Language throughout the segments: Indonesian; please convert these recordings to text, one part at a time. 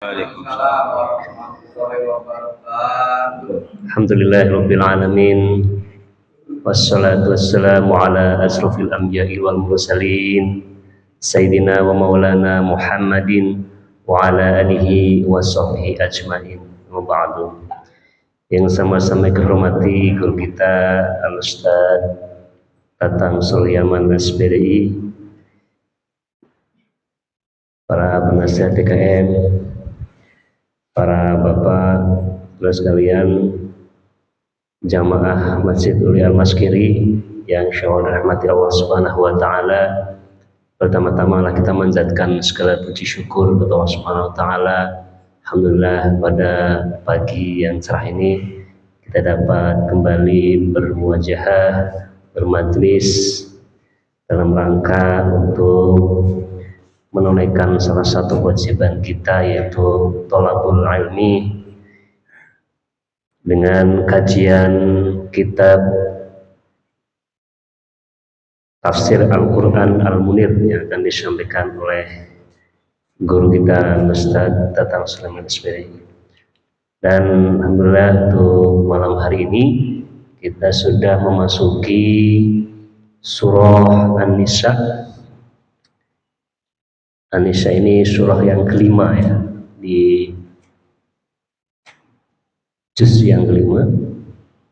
Waalaikumsalam warahmatullahi wabarakatuh. Alhamdulillahirabbil alamin. Wassalatu wassalamu ala asrofil anbiya'i wal mursalin Sayyidina wa maulana Muhammadin wa ala alihi wa sahbihi ajmain. Wa ba'du. Yang sama-sama kehormati guru kita Al-Ustaz Tatang Sulaiman SPDI, para penasihat TKM, para bapak terus sekalian, jamaah Masjid Uli Al-Maskiri yang insyaallah rahmati Allah Subhanahu wa taala. Pertama-tama kita manjatkan segala puji syukur kepada Allah Subhanahu wa taala. Alhamdulillah pada pagi yang cerah ini kita dapat kembali bermuajahah, bermajlis dalam rangka untuk menunaikan salah satu kewajiban kita, yaitu thalabul ilmi, dengan kajian kitab Tafsir Al-Quran Al-Munir yang akan disampaikan oleh guru kita Ustaz Tatang Sulaiman SPDI. Dan alhamdulillah untuk malam hari ini kita sudah memasuki surah An-Nisa. An-Nisa ini surah yang kelima ya, di juz yang kelima,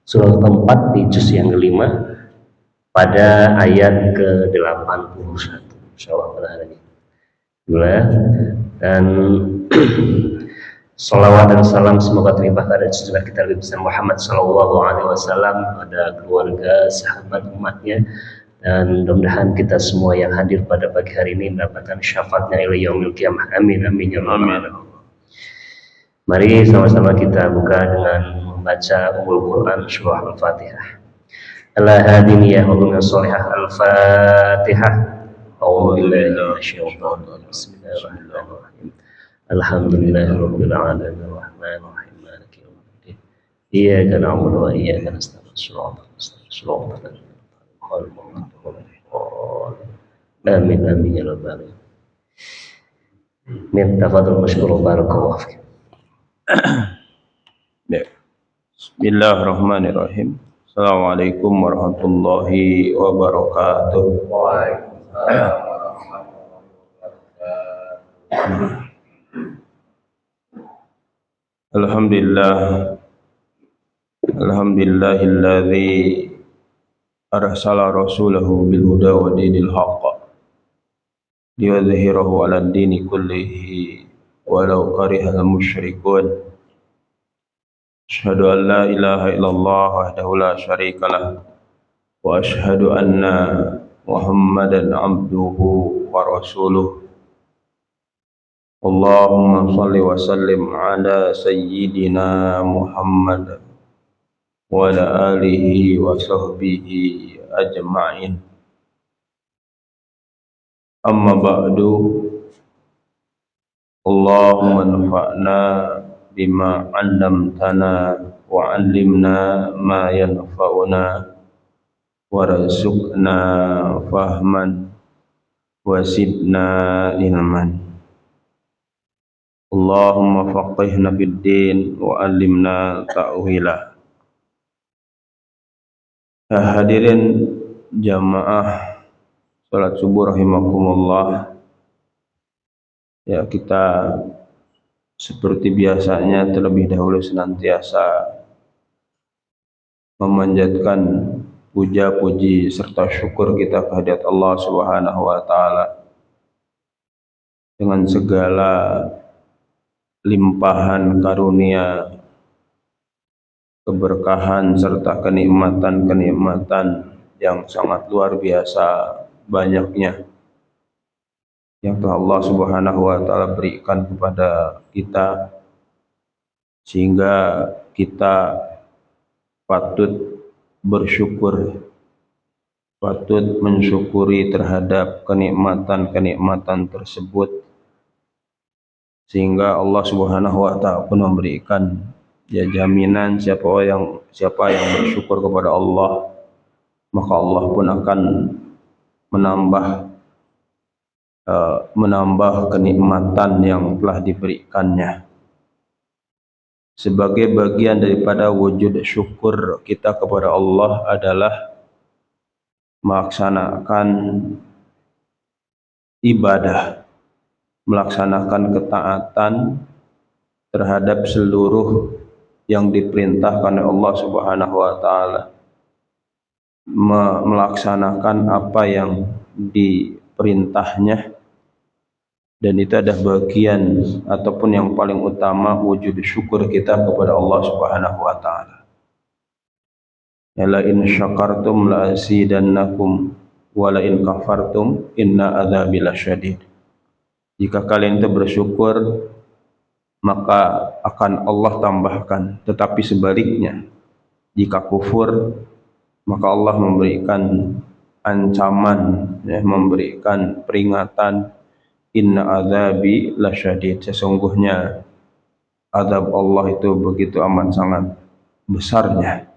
surah keempat di juz yang kelima, pada ayat ke-81 insyaallah pada hari ini. Dan salawat dan salam semoga terlimpah pada junjungan kita Nabi Muhammad SAW, pada keluarga, sahabat, umatnya, dan mudah-mudahan kita semua yang hadir pada pagi hari ini mendapatkan syafaatnya ila yaumil qiyamah. Amin amin ya rabbal alamin. Mari sama-sama kita buka dengan membaca Ummul Quran surah Al-Fatihah. Al-Hadiniyah wa bin Shalihah Al-Fatihah. A'udzu billahi minasyaitonir rajim. Bismillahirrahmanirrahim. Alhamdulillahirabbil alamin arrahmanir rahim maliki yaumiddin. Iyyaka na'budu wa iyyaka nasta'in. Shiratal mustaqim. Amin amin ya rabbal alamin. Min tafadhal masykur barakallahu fiik. Bismillahirrahmanirrahim. Assalamualaikum warahmatullahi wabarakatuh. Waalaikumsalam warahmatullahi wabarakatuh. Alhamdulillahilladzi arsala rasulahu bil huda wa dinil haqq liyudhhirahu 'alad dini kullihi walau karihal musyrikun. Asyhadu an la ilaha illallah wahdahu la syarikalah wa asyhadu anna Muhammadan abduhu wa rasuluh. Allahumma shalli wa sallim ala sayyidina Muhammad wa ala alihi wa sahbihi ajma'in. Amma ba'du. Allahumma anfa'na bima 'allamtana wa 'allimna ma yanfa'una warzuqna fahman wa zidna ilman. Allahumma faqihna fid din wa 'allimna ta'wila. Hadirin jamaah salat subuh rahimakumullah. Ya, kita seperti biasanya terlebih dahulu senantiasa memanjatkan puja-puji serta syukur kita kehadirat Allah Subhanahu wa taala dengan segala limpahan karunia, keberkahan serta kenikmatan-kenikmatan yang sangat luar biasa banyaknya yang telah Allah Subhanahu wa taala berikan kepada kita, sehingga kita patut bersyukur, patut mensyukuri terhadap kenikmatan-kenikmatan tersebut, sehingga Allah Subhanahu wa taala pun memberikan ya jaminan siapa yang bersyukur kepada Allah, maka Allah pun akan menambah menambah kenikmatan yang telah diberikannya. Sebagai bagian daripada wujud syukur kita kepada Allah adalah melaksanakan ibadah, melaksanakan ketaatan terhadap seluruh yang diperintahkan oleh Allah Subhanahu wa taala, melaksanakan apa yang diperintahnya, dan itu ada bagian ataupun yang paling utama wujud syukur kita kepada Allah Subhanahu wa taala. La in syakartum la azidannakum wa la in kafartum inna adzabi lasyadid. Jika kalian itu bersyukur, maka akan Allah tambahkan, tetapi sebaliknya jika kufur, maka Allah memberikan ancaman, memberikan peringatan, inna adzabi lasyadid, sesungguhnya azab Allah itu begitu amat sangat besarnya.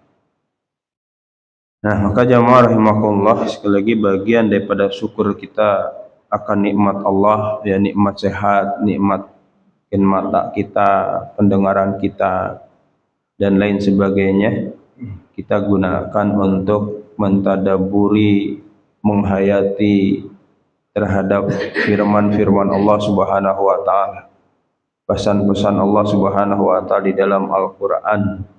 Nah, maka jamaah rahimakumullah, sekali lagi bagian daripada syukur kita akan nikmat Allah, ya nikmat sehat, nikmat mata kita, pendengaran kita, dan lain sebagainya, kita gunakan untuk mentadaburi, menghayati terhadap firman-firman Allah Subhanahu wa taala, pesan-pesan Allah Subhanahu wa taala di dalam Al-Qur'an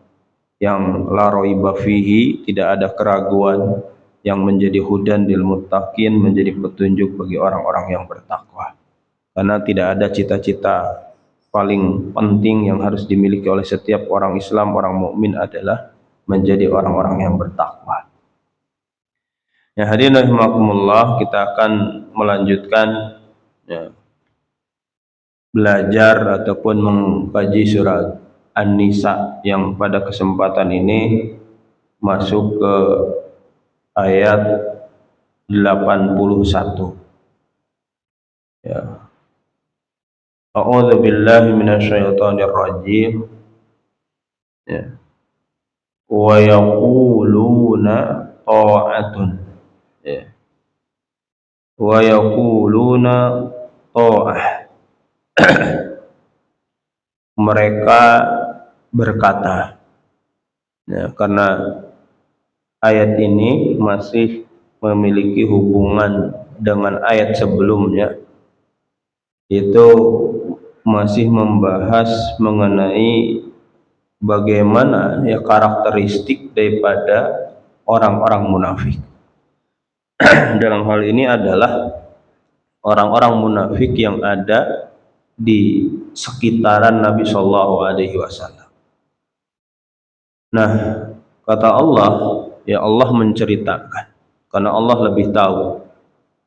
yang la raiba fihi, tidak ada keraguan, yang menjadi hudan lil muttaqin, menjadi petunjuk bagi orang-orang yang bertakwa. Karena tidak ada cita-cita paling penting yang harus dimiliki oleh setiap orang Islam, orang mukmin adalah menjadi orang-orang yang bertakwa. Ya, hadirin rahimakumullah, kita akan melanjutkan belajar ataupun mengkaji surat An-Nisa yang pada kesempatan ini masuk ke ayat 81. Ya. A'udzu billahi minasyaitonir rajim. Ya. Wa yaquluna ta'atun. Ya. Wa yaquluna ta'ah. Mereka berkata, ya, karena ayat ini masih memiliki hubungan dengan ayat sebelumnya, itu masih membahas mengenai bagaimana ya karakteristik daripada orang-orang munafik. Dalam hal ini adalah orang-orang munafik yang ada di sekitaran Nabi Shallallahu Alaihi Wasallam. Nah, kata Allah, ya Allah menceritakan, karena Allah lebih tahu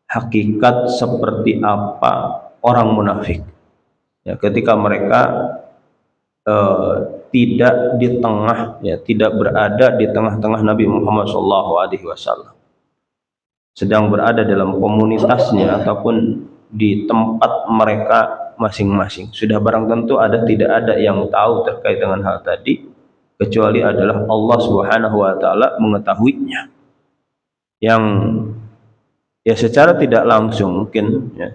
hakikat seperti apa orang munafik. Ya, ketika mereka tidak di tengah, ya tidak berada di tengah-tengah Nabi Muhammad Shallallahu Alaihi Wasallam, sedang berada dalam komunitasnya ataupun di tempat mereka masing-masing. Sudah barang tentu tidak ada yang tahu terkait dengan hal tadi kecuali adalah Allah Subhanahu wa taala mengetahuinya. Yang ya secara tidak langsung mungkin ya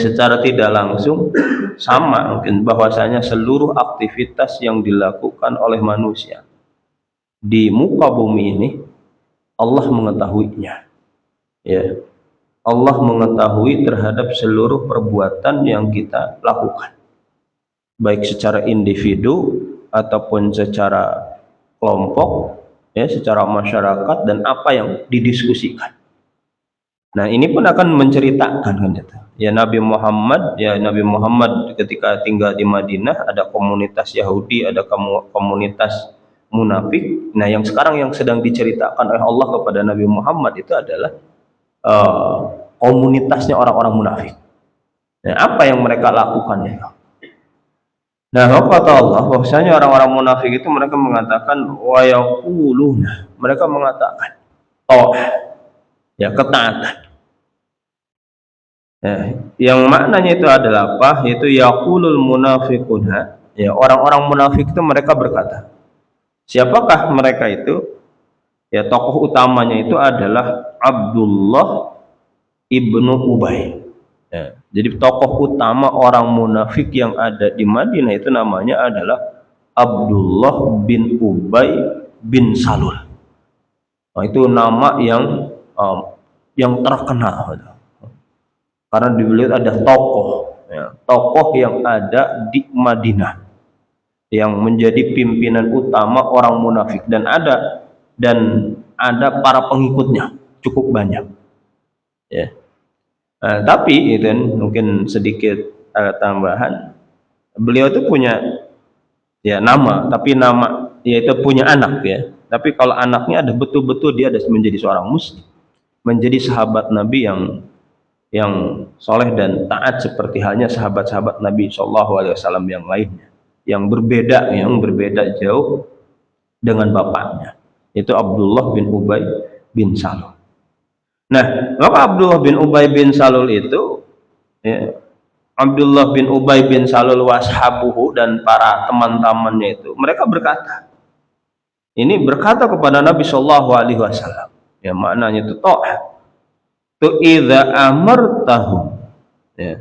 secara tidak langsung sama mungkin bahwasanya seluruh aktivitas yang dilakukan oleh manusia di muka bumi ini Allah mengetahuinya. Ya. Allah mengetahui terhadap seluruh perbuatan yang kita lakukan, baik secara individu ataupun secara kelompok, ya, secara masyarakat, dan apa yang didiskusikan. Nah, ini pun akan menceritakan kan, ya Nabi Muhammad ketika tinggal di Madinah ada komunitas Yahudi, ada komunitas munafik. Nah, yang sekarang yang sedang diceritakan oleh Allah kepada Nabi Muhammad itu adalah komunitasnya orang-orang munafik. Nah, apa yang mereka lakukan ya? Nah, kata Allah bahwasanya orang-orang munafik itu mereka mengatakan wa yaquluna, mereka mengatakan ya ketaatan. Ya, yang maknanya itu adalah apa? Yaitu yaqulul munafiquna, ya orang-orang munafik itu mereka berkata. Siapakah mereka itu? Ya, tokoh utamanya itu adalah Abdullah ibnu Ubay. Ya, jadi tokoh utama orang munafik yang ada di Madinah itu namanya adalah Abdullah bin Ubay bin Salul. Nah, itu nama yang terkenal karena di beliau ada tokoh, ya, tokoh yang ada di Madinah yang menjadi pimpinan utama orang munafik, dan ada para pengikutnya cukup banyak, ya. Tapi itu mungkin sedikit tambahan, beliau itu punya ya nama, tapi nama yaitu punya anak, ya. Tapi kalau anaknya ada betul-betul dia ada menjadi seorang muslim, menjadi sahabat Nabi yang soleh dan taat seperti halnya sahabat-sahabat Nabi Shallallahu Alaihi Wasallam yang lainnya, yang berbeda jauh dengan bapaknya, itu Abdullah bin Ubay bin Salul. Nah, maka Abdullah bin Ubay bin Salul itu, ya, Abdullah bin Ubay bin Salul washabuhu dan para teman-temannya itu, mereka berkata kepada Nabi Shallallahu Alaihi Wasallam, ya, maknanya itu ta'ah. Tu idza amartahum, ya,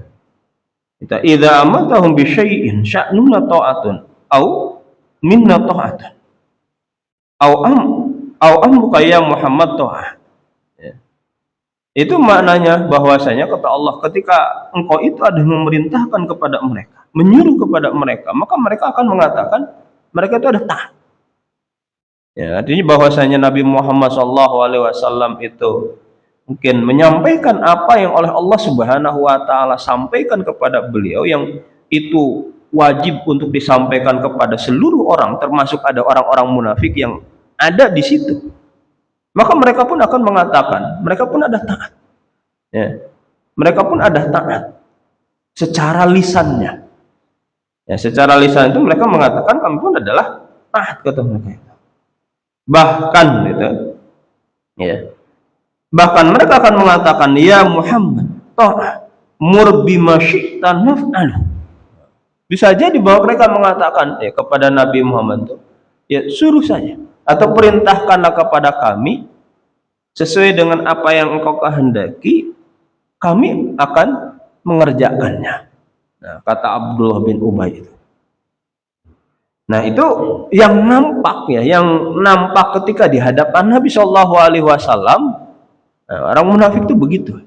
idza amartahum bi syai'in sya'nuna ta'atun au minna ta'atun au amruka ya Muhammad ta'ah. Itu maknanya bahwasanya kata Allah, ketika engkau itu ada memerintahkan kepada mereka, menyuruh kepada mereka, maka mereka akan mengatakan mereka itu ada taat. Ya, artinya bahwasanya Nabi Muhammad SAW itu mungkin menyampaikan apa yang oleh Allah Subhanahu wa taala sampaikan kepada beliau, yang itu wajib untuk disampaikan kepada seluruh orang, termasuk ada orang-orang munafik yang ada di situ. Maka mereka pun akan mengatakan, mereka pun ada taat, ya. Mereka pun ada taat secara lisannya, ya, secara lisan itu mereka mengatakan kami pun adalah taat, kata mereka. Bahkan gitu, ya, bahkan mereka akan mengatakan ya Muhammad ta'ah mur bima syi'ta naf'alu. Bisa jadi bahwa mereka mengatakan ya kepada Nabi Muhammad itu, ya suruh saja atau perintahkanlah kepada kami sesuai dengan apa yang engkau kehendaki, kami akan mengerjakannya. Nah, kata Abdullah bin Ubay itu. Nah, itu yang nampak, ya, yang nampak ketika di hadapan Nabi Shallallahu Alaihi Wasallam. Nah, orang munafik itu begitu.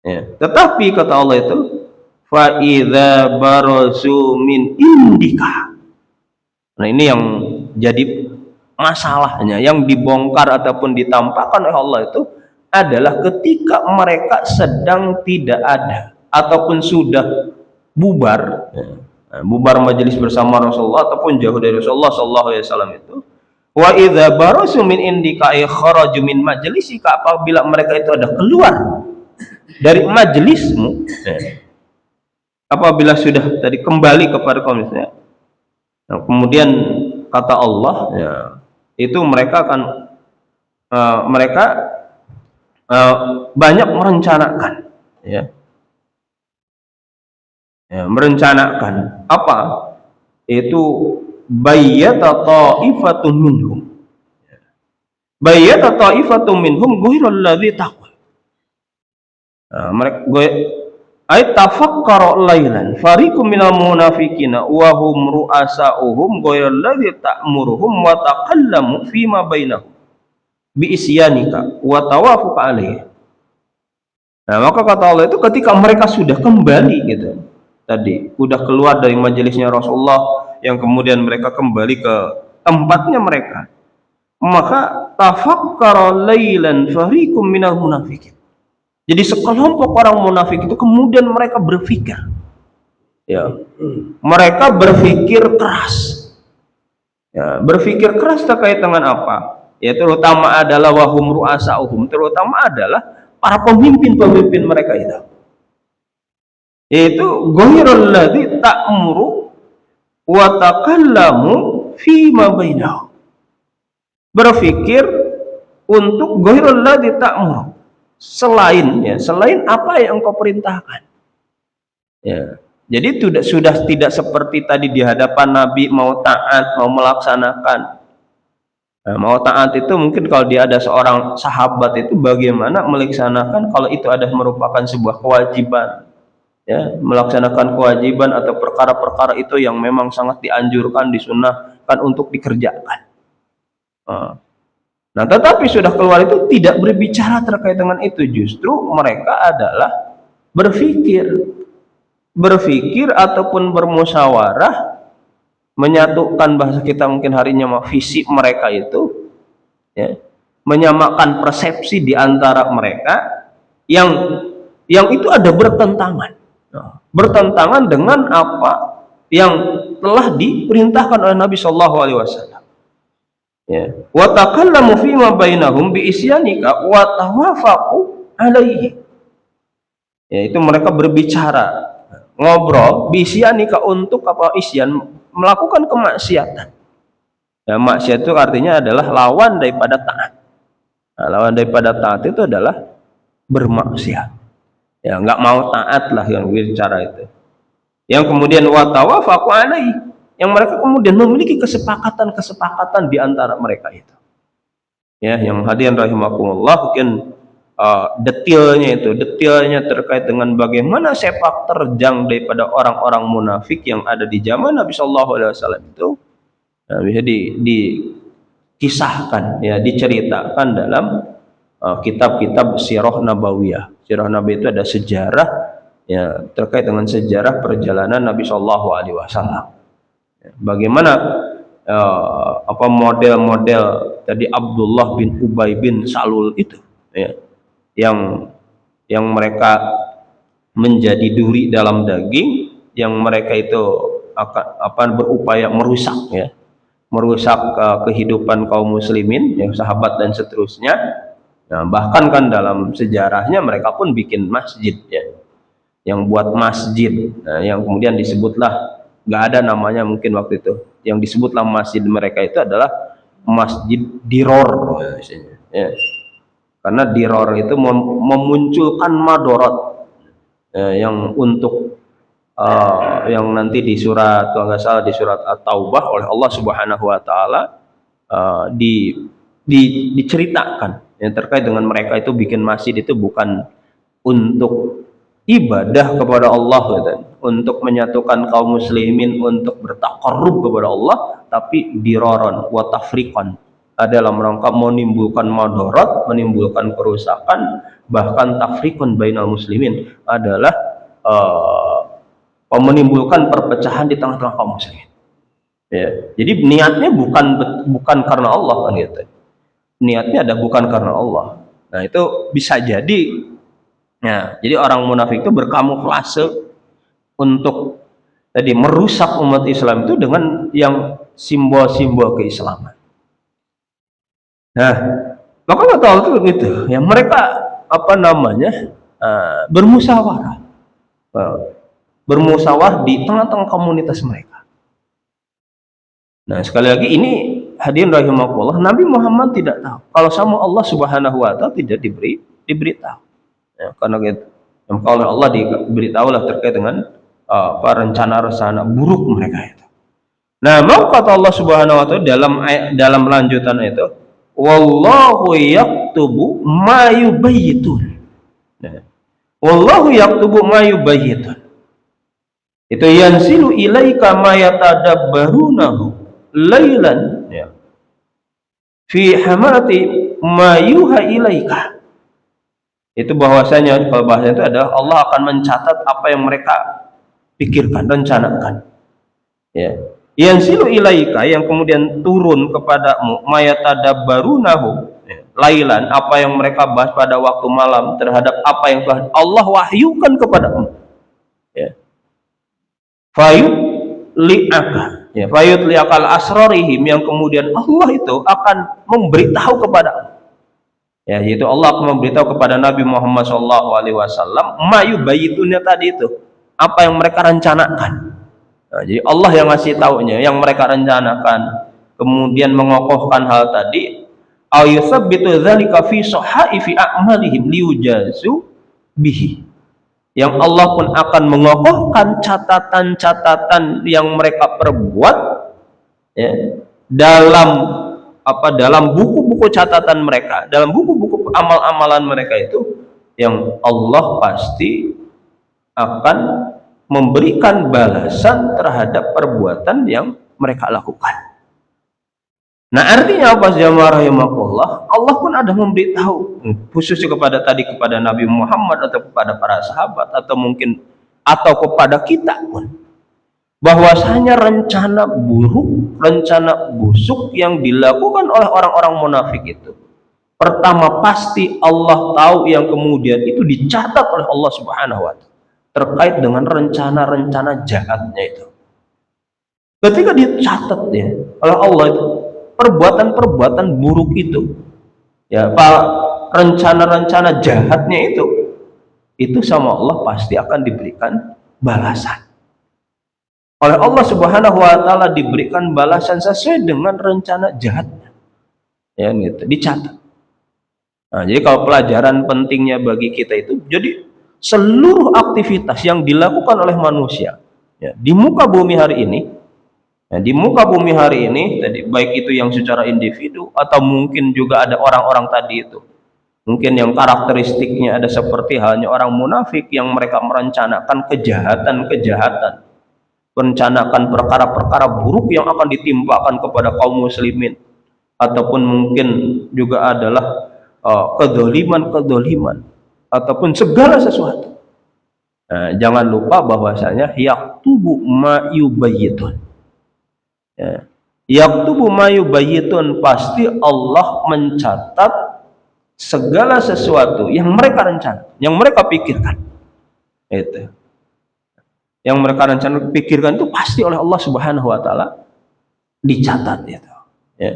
Ya, tetapi kata Allah itu, fa idza barazu min indika. Nah, ini yang jadi masalahnya, yang dibongkar ataupun ditampakkan oleh Allah itu adalah ketika mereka sedang tidak ada ataupun sudah bubar, ya, bubar majelis bersama Rasulullah ataupun jauh dari Rasulullah Sallallahu Alaihi Wasallam itu. Wa idza barasu min indika ay kharaju min majlisika, apabila mereka itu ada keluar dari majelismu, ya, apabila sudah tadi kembali kepada kaumnya, nah, kemudian kata Allah, ya, itu mereka akan banyak merencanakan, ya, merencanakan apa itu bayyata ta'ifatun minhum, bayyata ta'ifatun minhum ghairal ladzi taqwa. Mereka ay tafakkara lailan fariqum minal munafiqina wa hum ru'asa'uhum ghairal ladzi ta'muruhum wa taqallamu fima bainahum bi isyanika wa tawafuq alaihi. Nah, maka kata Allah itu ketika mereka sudah kembali gitu, tadi udah keluar dari majelisnya Rasulullah, yang kemudian mereka kembali ke tempatnya mereka, maka tafakkara lailan fariqum minal munafiqin. Jadi sekelompok orang munafik itu kemudian mereka berpikir, ya, mereka berpikir keras, ya, berpikir keras terkait dengan apa? Ya, terutama adalah wahum ru'asa'uhum, terutama adalah para pemimpin-pemimpin mereka itu, yaitu ghairul ladzi ta'muru wa taqallamu fi ma bainahum, berpikir untuk ghairul ladzi ta'muru, selain apa yang engkau perintahkan, ya. Jadi sudah tidak seperti tadi di hadapan Nabi mau taat, mau melaksanakan, Nah, mau taat itu mungkin kalau dia ada seorang sahabat itu bagaimana melaksanakan kalau itu ada merupakan sebuah kewajiban, ya, melaksanakan kewajiban atau perkara-perkara itu yang memang sangat dianjurkan, disunnahkan untuk dikerjakan. Nah, tetapi sudah keluar itu tidak berbicara terkait dengan itu, justru mereka adalah berpikir ataupun bermusyawarah, menyatukan, bahasa kita mungkin harinya visi mereka itu, ya, menyamakan persepsi di antara mereka yang itu ada bertentangan dengan apa yang telah diperintahkan oleh Nabi Shallallahu Alaihi Wasallam. Ya, wa takallamu fima bainahum bi isyanika wa tawafaqu alaihi. Ya, itu mereka berbicara, ngobrol bi isyanika untuk apa? Isyan, melakukan kemaksiatan. Ya, maksiat itu artinya adalah lawan daripada taat. Nah, lawan daripada taat itu adalah bermaksiat. Ya, nggak mau taat lah yang bicara itu. Yang kemudian wa tawafaqu alaihi, yang mereka kemudian memiliki kesepakatan di antara mereka itu. Ya, yang hadirin rahimakumullah, mungkin detailnya terkait dengan bagaimana sepak terjang daripada orang-orang munafik yang ada di zaman Nabi Shallallahu Alaihi Wasallam itu, bisa dikisahkan, ya, diceritakan dalam kitab-kitab sirah nabawiyah. Sirah nabi itu ada sejarah, ya, terkait dengan sejarah perjalanan Nabi Shallallahu Alaihi Wasallam. Bagaimana apa model-model tadi Abdullah bin Ubay bin Salul itu, ya, yang mereka menjadi duri dalam daging, yang mereka itu akan berupaya merusak, ya, merusak kehidupan kaum muslimin, yang sahabat dan seterusnya. Nah, bahkan kan dalam sejarahnya mereka pun bikin masjid, ya, yang buat masjid, nah, yang kemudian disebutlah, nggak ada namanya mungkin waktu itu, yang disebutlah masjid mereka itu adalah Masjid Diror, ya. Karena Diror itu memunculkan madorot, ya, yang untuk yang nanti di surat, kalau nggak salah di surat At-Taubah oleh Allah Subhanahu Wa Taala diceritakan, yang terkait dengan mereka itu bikin masjid itu bukan untuk ibadah kepada Allah, gitu, untuk menyatukan kaum muslimin, untuk bertaqarrub kepada Allah, tapi diroron wa tafriqan, adalah rangka menimbulkan madarat, menimbulkan kerusakan, bahkan tafriqun bainal muslimin, adalah menimbulkan perpecahan di tengah-tengah kaum muslimin. Ya, jadi niatnya bukan karena Allah, kan, gitu. Niatnya ada bukan karena Allah. Nah, itu bisa jadi. Nah, jadi orang munafik itu berkamuflase untuk tadi merusak umat Islam itu dengan yang simbol-simbol keislaman. Nah, maka kata Allah itu begitu. Yang mereka bermusyawarah di tengah-tengah komunitas mereka. Nah, sekali lagi ini hadirin rahimakumullah, Nabi Muhammad tidak tahu kalau sama Allah Subhanahu Wa Taala tidak diberitahu. Ya, karena gitu, kalau Allah diberitahulah terkait dengan rencana-rencana buruk mereka itu. Nah, mau kata Allah Subhanahu Wa Taala dalam lanjutan itu, wallahu yaktubu ma yubayyitun. Nah, wallahu yaktubu ma yubayyitun. Itu yanzilu ilaika ma yatadabbarunahu lailan, ya, fi hamati ma yuha ilaika. Itu bahwasanya, kalau bahasanya itu adalah Allah akan mencatat apa yang mereka pikirkan, rencanakan, ya. Yanzilu ilaika, yang kemudian turun kepadamu, mayatadabbarunahu, ya, lailan, apa yang mereka bahas pada waktu malam terhadap apa yang telah Allah wahyukan kepadamu, ya. Fayut li'aka, ya, fayut li'akal asrarihim, yang kemudian Allah itu akan memberitahu kepadamu, ya, yaitu Allah akan memberitahu kepada Nabi Muhammad SAW mayubayitunnya tadi itu, apa yang mereka rencanakan. Nah, jadi Allah yang ngasih taunya, yang mereka rencanakan, kemudian mengokohkan hal tadi, ayusabbitu dzalika fi sahaifi a'malihim liujazu bihi, yang Allah pun akan mengokohkan catatan-catatan yang mereka perbuat, ya, dalam dalam buku-buku catatan mereka, dalam buku-buku amal-amalan mereka itu, yang Allah pasti akan memberikan balasan terhadap perbuatan yang mereka lakukan. Nah, artinya apa, jamaah rahimakumullah? Allah pun ada memberitahu, khususnya kepada Nabi Muhammad atau kepada para sahabat atau mungkin kepada kita pun, bahwasanya rencana buruk, rencana busuk yang dilakukan oleh orang-orang munafik itu, pertama pasti Allah tahu, yang kemudian itu dicatat oleh Allah Subhanahu wa Ta'ala terkait dengan rencana-rencana jahatnya itu. Ketika dicatat ya oleh Allah itu perbuatan-perbuatan buruk itu, ya, rencana-rencana jahatnya itu sama Allah pasti akan diberikan balasan. Oleh Allah Subhanahu wa Ta'ala diberikan balasan sesuai dengan rencana jahatnya. Ya, gitu, dicatat. Nah, jadi kalau pelajaran pentingnya bagi kita itu, jadi seluruh aktivitas yang dilakukan oleh manusia ya, di muka bumi hari ini, ya, di muka bumi hari ini, tadi baik itu yang secara individu atau mungkin juga ada orang-orang tadi itu, mungkin yang karakteristiknya ada seperti halnya orang munafik yang mereka merencanakan kejahatan-kejahatan, merencanakan perkara-perkara buruk yang akan ditimpakan kepada kaum muslimin, ataupun mungkin juga adalah kedoliman ataupun segala sesuatu. Nah, jangan lupa bahwasanya yaktubu ma yubayyitun. Ya. Yaktubu ma yubayyitun, pasti Allah mencatat segala sesuatu yang mereka rencana, yang mereka pikirkan. Itu. Yang mereka rencana pikirkan itu pasti oleh Allah Subhanahu wa Ta'ala dicatat itu. Ya.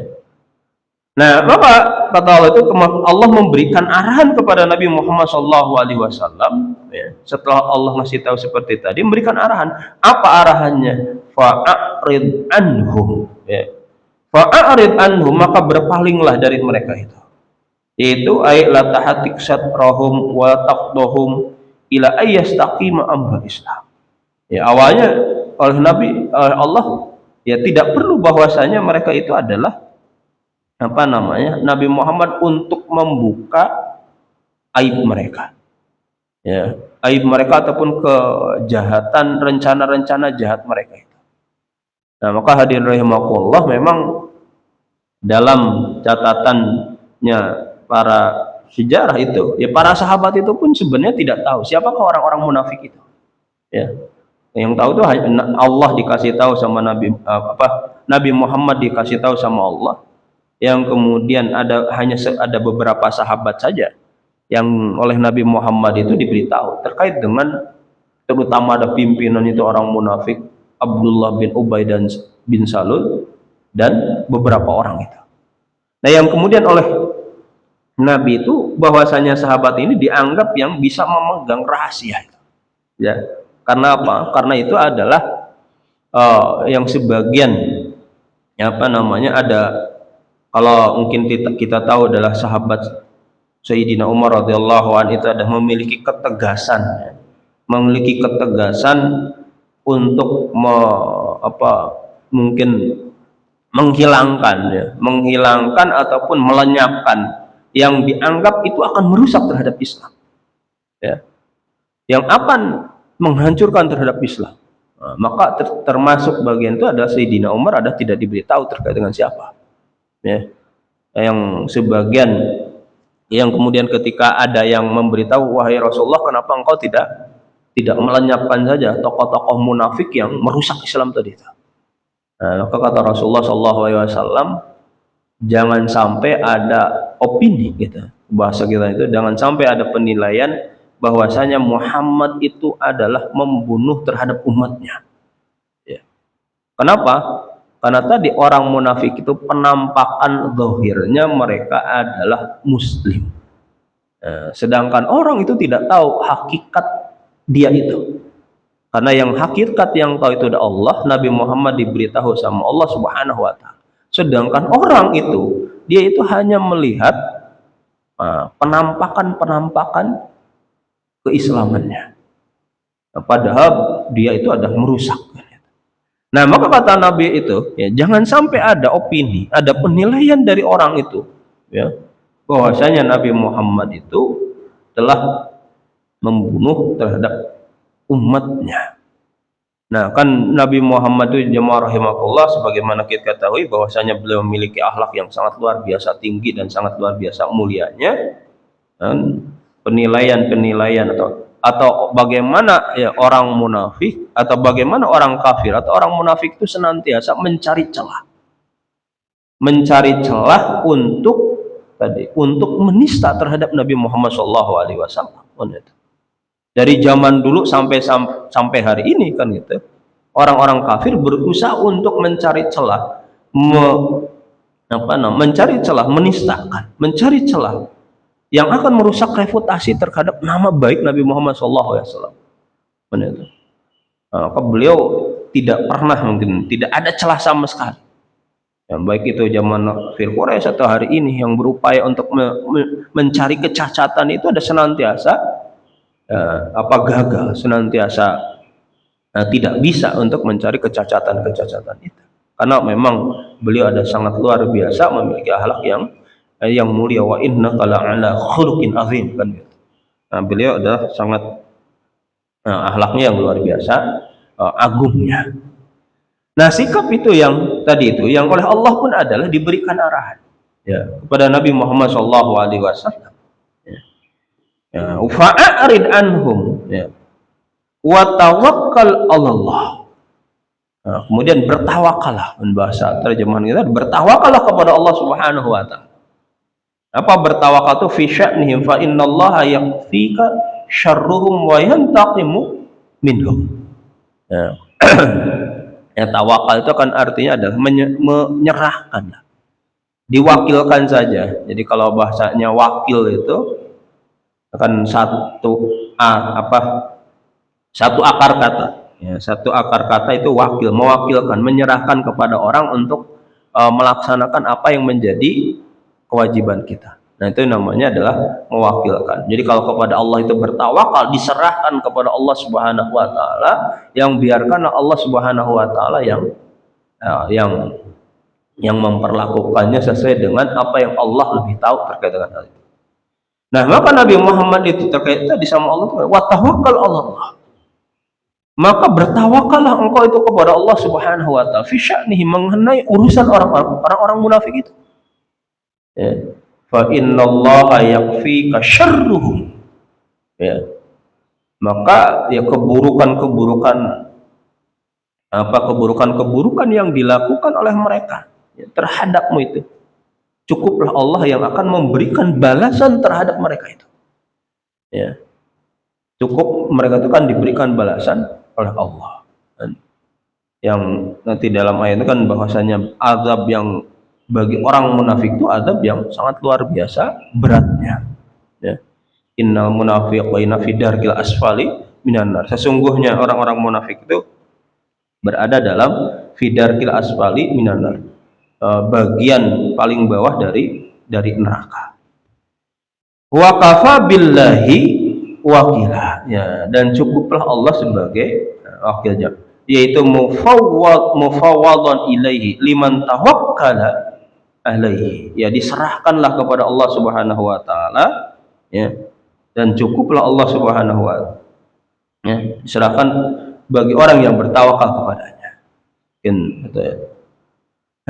Nah, Bapak, kata Allah itu, Allah memberikan arahan kepada Nabi Muhammad SAW ya, setelah Allah ngasih tahu seperti tadi, memberikan arahan. Apa arahannya? Fa'arid anhum ya. Fa'arid anhum, maka berpalinglah dari mereka itu. Yaitu ay la tahatik satrahum wa taqdohum ila ayyastaqima amra Islam. Ya, awalnya oleh Allah ya tidak perlu bahwasanya mereka itu adalah Nabi Muhammad untuk membuka aib mereka, ya, aib mereka ataupun kejahatan, rencana-rencana jahat mereka itu. Nah, maka hadirin rahimakumullah, memang dalam catatannya para sejarah itu, ya, para sahabat itu pun sebenarnya tidak tahu siapakah orang-orang munafik itu. Ya, yang tahu itu Allah dikasih tahu sama Nabi Muhammad dikasih tahu sama Allah. Yang kemudian hanya ada beberapa sahabat saja yang oleh Nabi Muhammad itu diberitahu terkait dengan, terutama ada pimpinan itu orang munafik, Abdullah bin Ubay dan bin Salul dan beberapa orang itu. Nah, yang kemudian oleh Nabi itu bahwasanya sahabat ini dianggap yang bisa memegang rahasia itu. Ya, karena apa? Karena itu adalah yang sebagian ada, kalau mungkin kita tahu adalah sahabat Sayyidina Umar radhiyallahu anhu itu ada memiliki ketegasan untuk mungkin menghilangkan ataupun melenyapkan yang dianggap itu akan merusak terhadap Islam, ya, yang akan menghancurkan terhadap Islam. Nah, maka termasuk bagian itu adalah Sayyidina Umar tidak diberitahu terkait dengan siapa. Ya, yang sebagian yang kemudian ketika ada yang memberitahu, wahai Rasulullah, kenapa engkau tidak melenyapkan saja tokoh-tokoh munafik yang merusak Islam tadi? Nah, maka kata Rasulullah SAW, jangan sampai ada opini gitu, bahasa kita itu, jangan sampai ada penilaian bahwasanya Muhammad itu adalah membunuh terhadap umatnya. Ya. Kenapa? Karena tadi orang munafik itu penampakan zahirnya mereka adalah muslim, sedangkan orang itu tidak tahu hakikat dia itu. Karena yang hakikat yang tahu itu adalah Allah, Nabi Muhammad diberitahu sama Allah Subhanahu wa Ta'ala. Sedangkan orang itu, dia itu hanya melihat penampakan keislamannya, padahal dia itu adalah merusak. Nah, maka kata Nabi itu, ya, jangan sampai ada opini, ada penilaian dari orang itu, ya, bahwasanya Nabi Muhammad itu telah membunuh terhadap umatnya. Nah, kan Nabi Muhammad itu jemaah rahimakumullah, sebagaimana kita ketahui bahwasanya beliau memiliki akhlak yang sangat luar biasa tinggi dan sangat luar biasa mulianya. Dan penilaian-penilaian atau bagaimana ya orang munafik atau bagaimana orang kafir atau orang munafik itu senantiasa mencari celah untuk menista terhadap Nabi Muhammad SAW. Dari zaman dulu sampai hari ini kan gitu, orang-orang kafir berusaha untuk mencari celah, menistakan, mencari celah yang akan merusak reputasi terhadap nama baik Nabi Muhammad SAW. Maka beliau tidak ada celah sama sekali. Ya, baik itu zaman kafir Quraisy atau hari ini yang berupaya untuk mencari kecacatan itu ada senantiasa gagal, senantiasa tidak bisa untuk mencari kecacatan itu. Karena memang beliau ada sangat luar biasa, memiliki akhlak yang mulia, wa innaka la'ala khuluqin azim kan gitu. Nah, beliau adalah sangat akhlaknya yang luar biasa agungnya. Nah, sikap itu yang tadi itu yang oleh Allah pun adalah diberikan arahan ya kepada Nabi Muhammad SAW. Ya, fa'arid anhum ya wa tawakkal 'alallah. Nah, kemudian bertawakallah, bahasa terjemahan kita bertawakallah kepada Allah Subhanahu wa taala. Apa bertawakal itu? Fi sya'nihim fa innallaha yakfika syarruhum wa yantaqimu minhum. Ya. Ya, tawakal itu kan artinya adalah menyerahkan, diwakilkan saja. Jadi kalau bahasanya wakil itu akan satu akar kata ya, satu akar kata itu wakil, mewakilkan, menyerahkan kepada orang untuk melaksanakan apa yang menjadi kewajiban kita. Nah, itu namanya adalah mewakilkan. Jadi kalau kepada Allah itu bertawakal, diserahkan kepada Allah Subhanahu wa taala, yang biarkan Allah Subhanahu wa taala yang memperlakukannya sesuai dengan apa yang Allah lebih tahu terkait dengan hal itu. Nah, maka Nabi Muhammad itu terkait tadi sama Allah, wa tawakkal 'alallah. Maka bertawakallah engkau itu kepada Allah Subhanahu wa taala fi sya'nihi, mengenai urusan orang-orang munafik itu. Ya. Fa innallaha yakfika syarruhum. Ya. Maka ya keburukan yang dilakukan oleh mereka ya, terhadapmu itu, cukuplah Allah yang akan memberikan balasan terhadap mereka itu. Ya. Cukup mereka itu kan diberikan balasan oleh Allah. Dan yang nanti dalam ayat itu kan bahwasanya azab yang bagi orang munafik itu azab yang sangat luar biasa beratnya. Ya. Innal munafiqina fi darkil asfali minan nar. Sesungguhnya orang-orang munafik itu berada dalam fi darkil asfali minan nar. Bagian paling bawah dari neraka. Wa kafa billahi wakila, ya, dan cukuplah Allah sebagai wakilnya, yaitu mufawwadhan ilaihi liman tawakkala alaihi, ya, diserahkanlah kepada Allah Subhanahu wa taala, ya, dan cukuplah Allah Subhanahu wa taala, ya, diserahkan bagi orang yang bertawakal kepadanya. Gitu ya.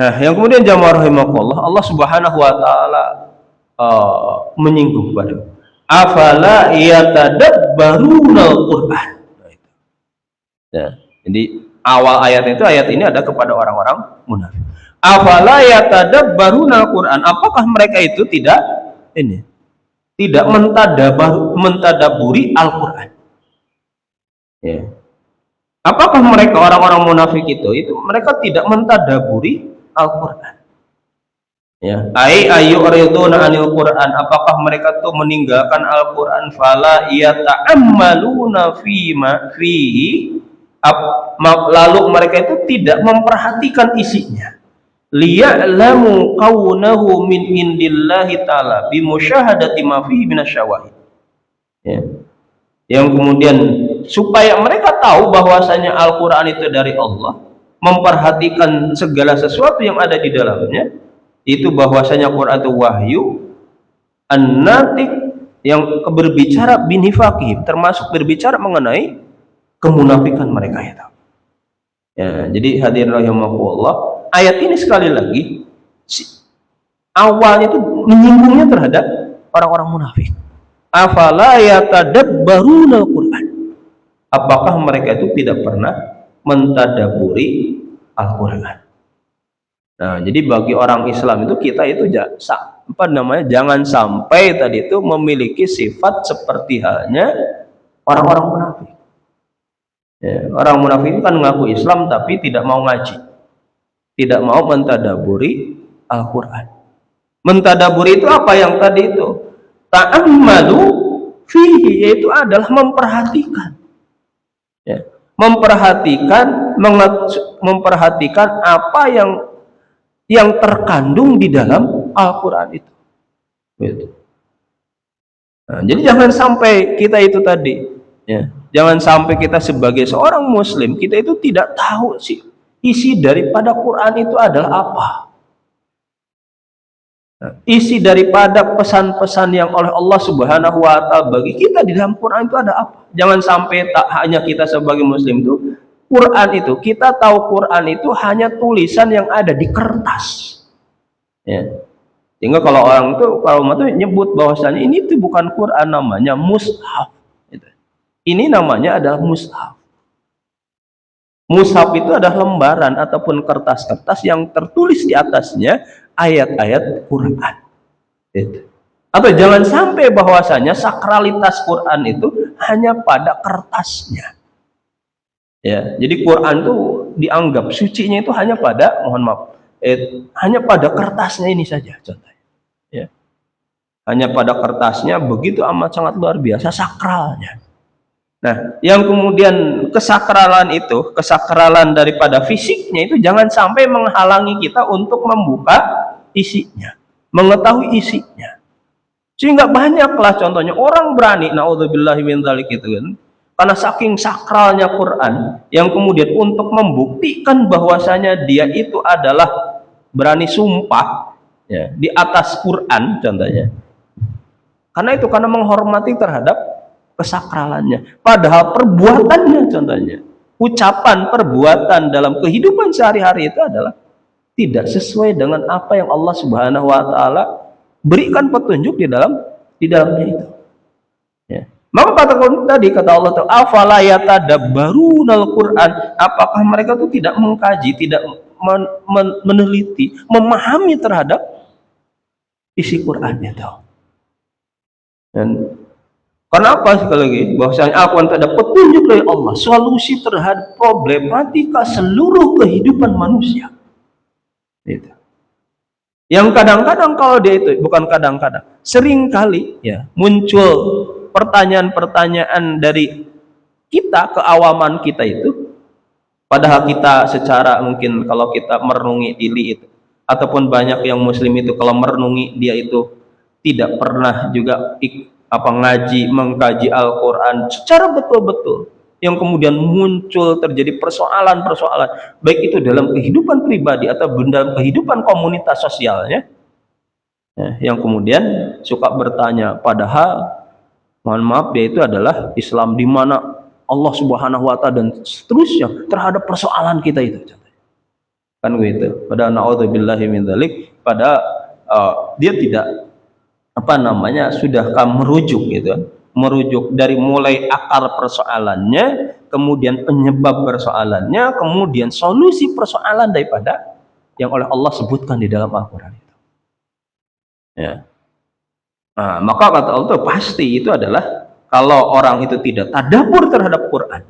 Nah, yang kemudian jamaah rahimakumullah, Allah Subhanahu wa taala menyinggung pada afala yatadabbaruna al-Qur'an. Ya, jadi awal ayat ini ada kepada orang-orang munafik. Afala yatadabbaruna al-Qur'an, apakah mereka itu tidak mentadaburi Al-Qur'an? Ya. Apakah mereka orang-orang munafik itu mereka tidak mentadaburi Al-Quran? Ya, ayyuriduna 'anil Qur'an, apakah mereka tuh meninggalkan Al-Quran? Fala yata'ammaluna fihi, lalu mereka itu tidak memperhatikan isinya. Liya'lamu qawnahu min indillahi ta'ala bimusyahadati ma fihi minasyawahid. Ya. Yang kemudian supaya mereka tahu bahwasanya Al-Quran itu dari Allah, memperhatikan segala sesuatu yang ada di dalamnya, itu bahwasanya Quran itu wahyu, an-natiq yang berbicara binifaqihim, termasuk berbicara mengenai kemunafikan mereka itu. Ya, jadi hadirin rahimakumullah, ayat ini sekali lagi awalnya itu menyinggungnya terhadap orang-orang munafik. Afala yatadabbaruna al-Qur'an. Apakah mereka itu tidak pernah mentadaburi Al-Qur'an? Nah, jadi bagi orang Islam itu kita itu jangan sampai tadi itu memiliki sifat seperti halnya orang-orang munafik. Ya, orang munafik itu kan mengaku Islam tapi tidak mau ngaji, tidak mau mentadaburi Al-Qur'an. Mentadaburi itu apa yang tadi itu? Ta'ammadu fihi, yaitu adalah memperhatikan. Ya, memperhatikan apa yang terkandung di dalam Al-Qur'an itu. Gitu. Nah, jadi jangan sampai kita itu tadi, ya, jangan sampai kita sebagai seorang muslim kita itu tidak tahu sih isi daripada Quran itu adalah apa. Nah, isi daripada pesan-pesan yang oleh Allah Subhanahu wa Ta'ala bagi kita di dalam Quran itu ada apa? Jangan sampai tak hanya kita sebagai muslim itu Quran itu, kita tahu Quran itu hanya tulisan yang ada di kertas. Ya. Sehingga kalau orang itu, kalau umat itu nyebut bahwasanya ini itu bukan Quran, namanya mushaf. Ini namanya adalah mushaf. Mushaf itu adalah lembaran ataupun kertas-kertas yang tertulis di atasnya ayat-ayat Quran. Itu. Atau jangan sampai bahwasanya sakralitas Quran itu hanya pada kertasnya. Ya, jadi Quran itu dianggap sucinya itu hanya pada, mohon maaf, hanya pada kertasnya ini saja contohnya. Ya. Hanya pada kertasnya, begitu amat sangat luar biasa sakralnya. Nah, yang kemudian kesakralan daripada fisiknya itu jangan sampai menghalangi kita untuk membuka isinya, mengetahui isinya. Sehingga banyaklah contohnya orang berani, naudzubillahi min dzalik itu kan, karena saking sakralnya Quran, yang kemudian untuk membuktikan bahwasanya dia itu adalah berani sumpah ya, di atas Quran contohnya. Karena menghormati terhadap kesakralannya. Padahal perbuatannya contohnya, ucapan perbuatan dalam kehidupan sehari-hari itu adalah tidak sesuai dengan apa yang Allah Subhanahu wa Ta'ala berikan petunjuk di dalamnya itu. Ya. Maka kata Allah Ta'ala, afala yatadabbarunal Qur'an, apakah mereka itu tidak mengkaji, tidak meneliti, memahami terhadap isi Quran itu. Dan kenapa sekali lagi bahwasanya Al-Quran ada petunjuk dari Allah, solusi terhadap problematika seluruh kehidupan manusia. Itu. Yang kadang-kadang kalau dia itu, bukan kadang-kadang, sering kali ya muncul pertanyaan-pertanyaan dari kita, keawaman kita itu, padahal kita secara mungkin kalau kita merenungi diri itu, ataupun banyak yang muslim itu kalau merenungi dia itu tidak pernah juga ngaji, mengkaji Al-Quran secara betul-betul, yang kemudian muncul terjadi persoalan-persoalan baik itu dalam kehidupan pribadi atau dalam kehidupan komunitas sosialnya ya, yang kemudian suka bertanya, padahal mohon maaf dia itu adalah Islam di mana Allah Subhanahu wa Ta'ala dan seterusnya terhadap persoalan kita itu kan gitu. Pada naudzubillahi min dzalik, pada dia tidak sudahkah merujuk gitu, merujuk dari mulai akar persoalannya, kemudian penyebab persoalannya, kemudian solusi persoalan daripada yang oleh Allah sebutkan di dalam Al-Quran itu. Ya. Nah, maka kata Allah pasti itu adalah kalau orang itu tidak tadabbur terhadap Quran,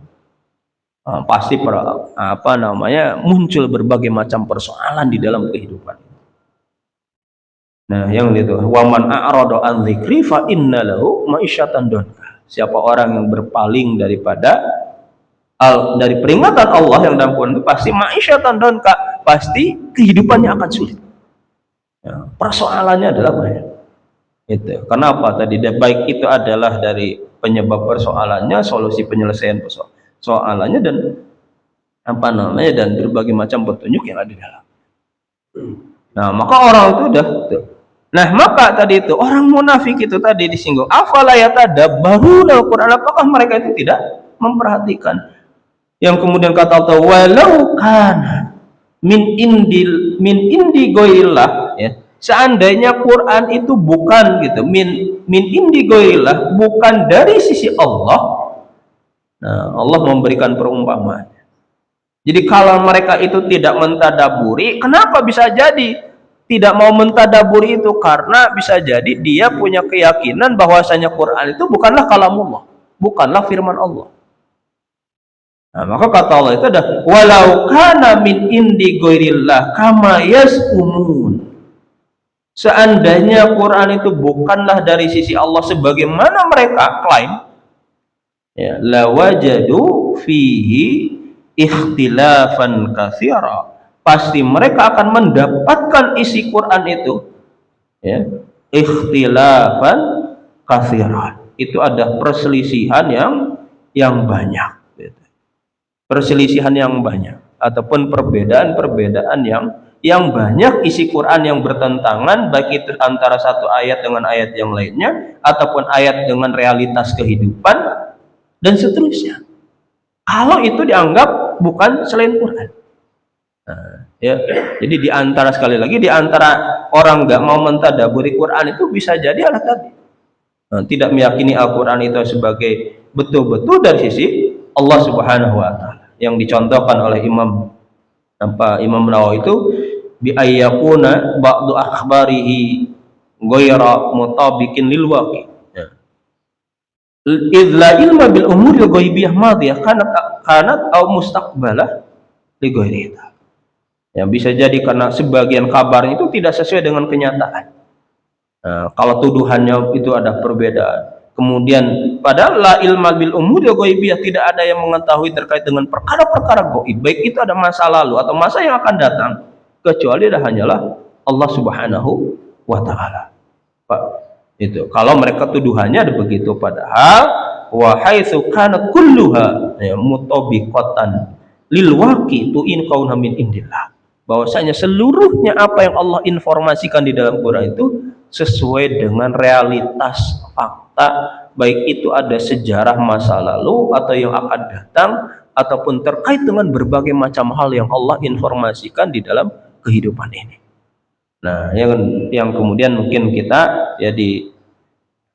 pasti muncul berbagai macam persoalan di dalam kehidupan. Nah, yang itu, waman a'rada an dzikri fa innalahu ma'isyatan donka. Siapa orang yang berpaling dari peringatan Allah yang dalam Quran itu pasti ma'isyatan donka, pasti kehidupannya akan sulit. Ya, persoalannya adalah banyak. Itu. Kenapa tadi? Baik itu adalah dari penyebab persoalannya, solusi penyelesaian persoalannya, dan dan berbagai macam petunjuk yang ada di dalam. Nah, maka orang itu udah tuh. Nah, maka tadi itu orang munafik itu tadi disinggung, afala yatadabbaruna al-Qur'an, apakah mereka itu tidak memperhatikan? Yang kemudian kata Allah, walau kana min indi ghairillah, ya. Seandainya Quran itu bukan gitu, min indi ghairillah, bukan dari sisi Allah. Nah, Allah memberikan perumpamaan. Jadi kalau mereka itu tidak mentadaburi, kenapa bisa jadi tidak mau mentadaburi itu? Karena bisa jadi dia punya keyakinan bahwasanya Quran itu bukanlah kalamullah, bukanlah firman Allah. Nah, maka kata Allah itu ada walau kana min indi ghairillah kama yas'umun. Seandainya Quran itu bukanlah dari sisi Allah sebagaimana mereka klaim, ya, lawajadu fihi ikhtilafan katsira, pasti mereka akan mendapatkan isi Quran itu, ya, ikhtilafan katsira, itu ada perselisihan yang banyak, gitu. Perselisihan yang banyak ataupun perbedaan-perbedaan yang banyak, isi Quran yang bertentangan, baik itu antara satu ayat dengan ayat yang lainnya ataupun ayat dengan realitas kehidupan dan seterusnya. Kalau itu dianggap bukan selain Quran. Nah, ya, jadi sekali lagi di antara orang nggak mau mentadaburi Quran itu bisa jadi adalah tadi, tidak meyakini Al-Quran itu sebagai betul-betul dari sisi Allah Subhanahu wa Ta'ala, yang dicontohkan oleh Imam Nawawi itu bi ayyakuna ba'du akhbarihi ghayra mutabiqin lil waqi. Idla ilma bil umuri ghaibiyah madiyah kanat aw mustaqbalah li ghairiha. Ya, bisa jadi karena sebagian kabarnya itu tidak sesuai dengan kenyataan. Nah, kalau tuduhannya itu ada perbedaan. Kemudian padahal la ilma bil umuri ghaibiyah, tidak ada yang mengetahui terkait dengan perkara-perkara gaib, baik itu ada masa lalu atau masa yang akan datang, kecuali hanyalah Allah Subhanahu wa Ta'ala. Pak, itu kalau mereka tuduhannya ada begitu, padahal wa haitsu kanat kulluha mutabiqatan lil waqi tu'in kauna min indillah, bahwasanya seluruhnya apa yang Allah informasikan di dalam Quran itu sesuai dengan realitas fakta, baik itu ada sejarah masa lalu atau yang akan datang ataupun terkait dengan berbagai macam hal yang Allah informasikan di dalam kehidupan ini. Nah, yang kemudian mungkin kita ya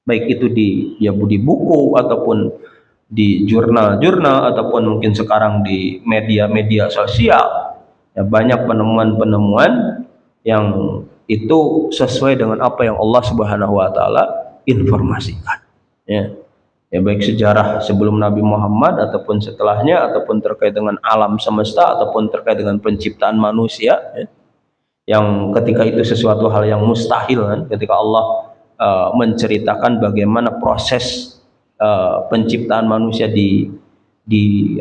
baik itu di buku ataupun di jurnal-jurnal ataupun mungkin sekarang di media-media sosial, ya, banyak penemuan-penemuan yang itu sesuai dengan apa yang Allah Subhanahu wa Ta'ala informasikan, ya. Ya, baik sejarah sebelum Nabi Muhammad ataupun setelahnya, ataupun terkait dengan alam semesta ataupun terkait dengan penciptaan manusia, ya, yang ketika itu sesuatu hal yang mustahil, kan, ketika Allah menceritakan bagaimana proses penciptaan manusia di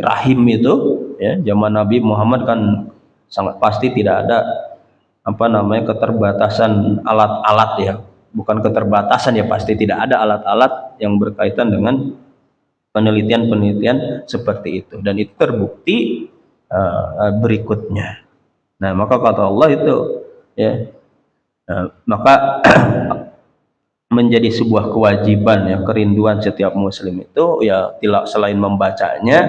rahim itu, ya, zaman Nabi Muhammad kan sangat pasti tidak ada keterbatasan alat-alat, ya, bukan keterbatasan, ya, pasti tidak ada alat-alat yang berkaitan dengan penelitian-penelitian seperti itu, dan itu terbukti berikutnya. Nah, maka kata Allah itu, ya, maka menjadi sebuah kewajiban, ya, kerinduan setiap muslim itu, ya, selain membacanya,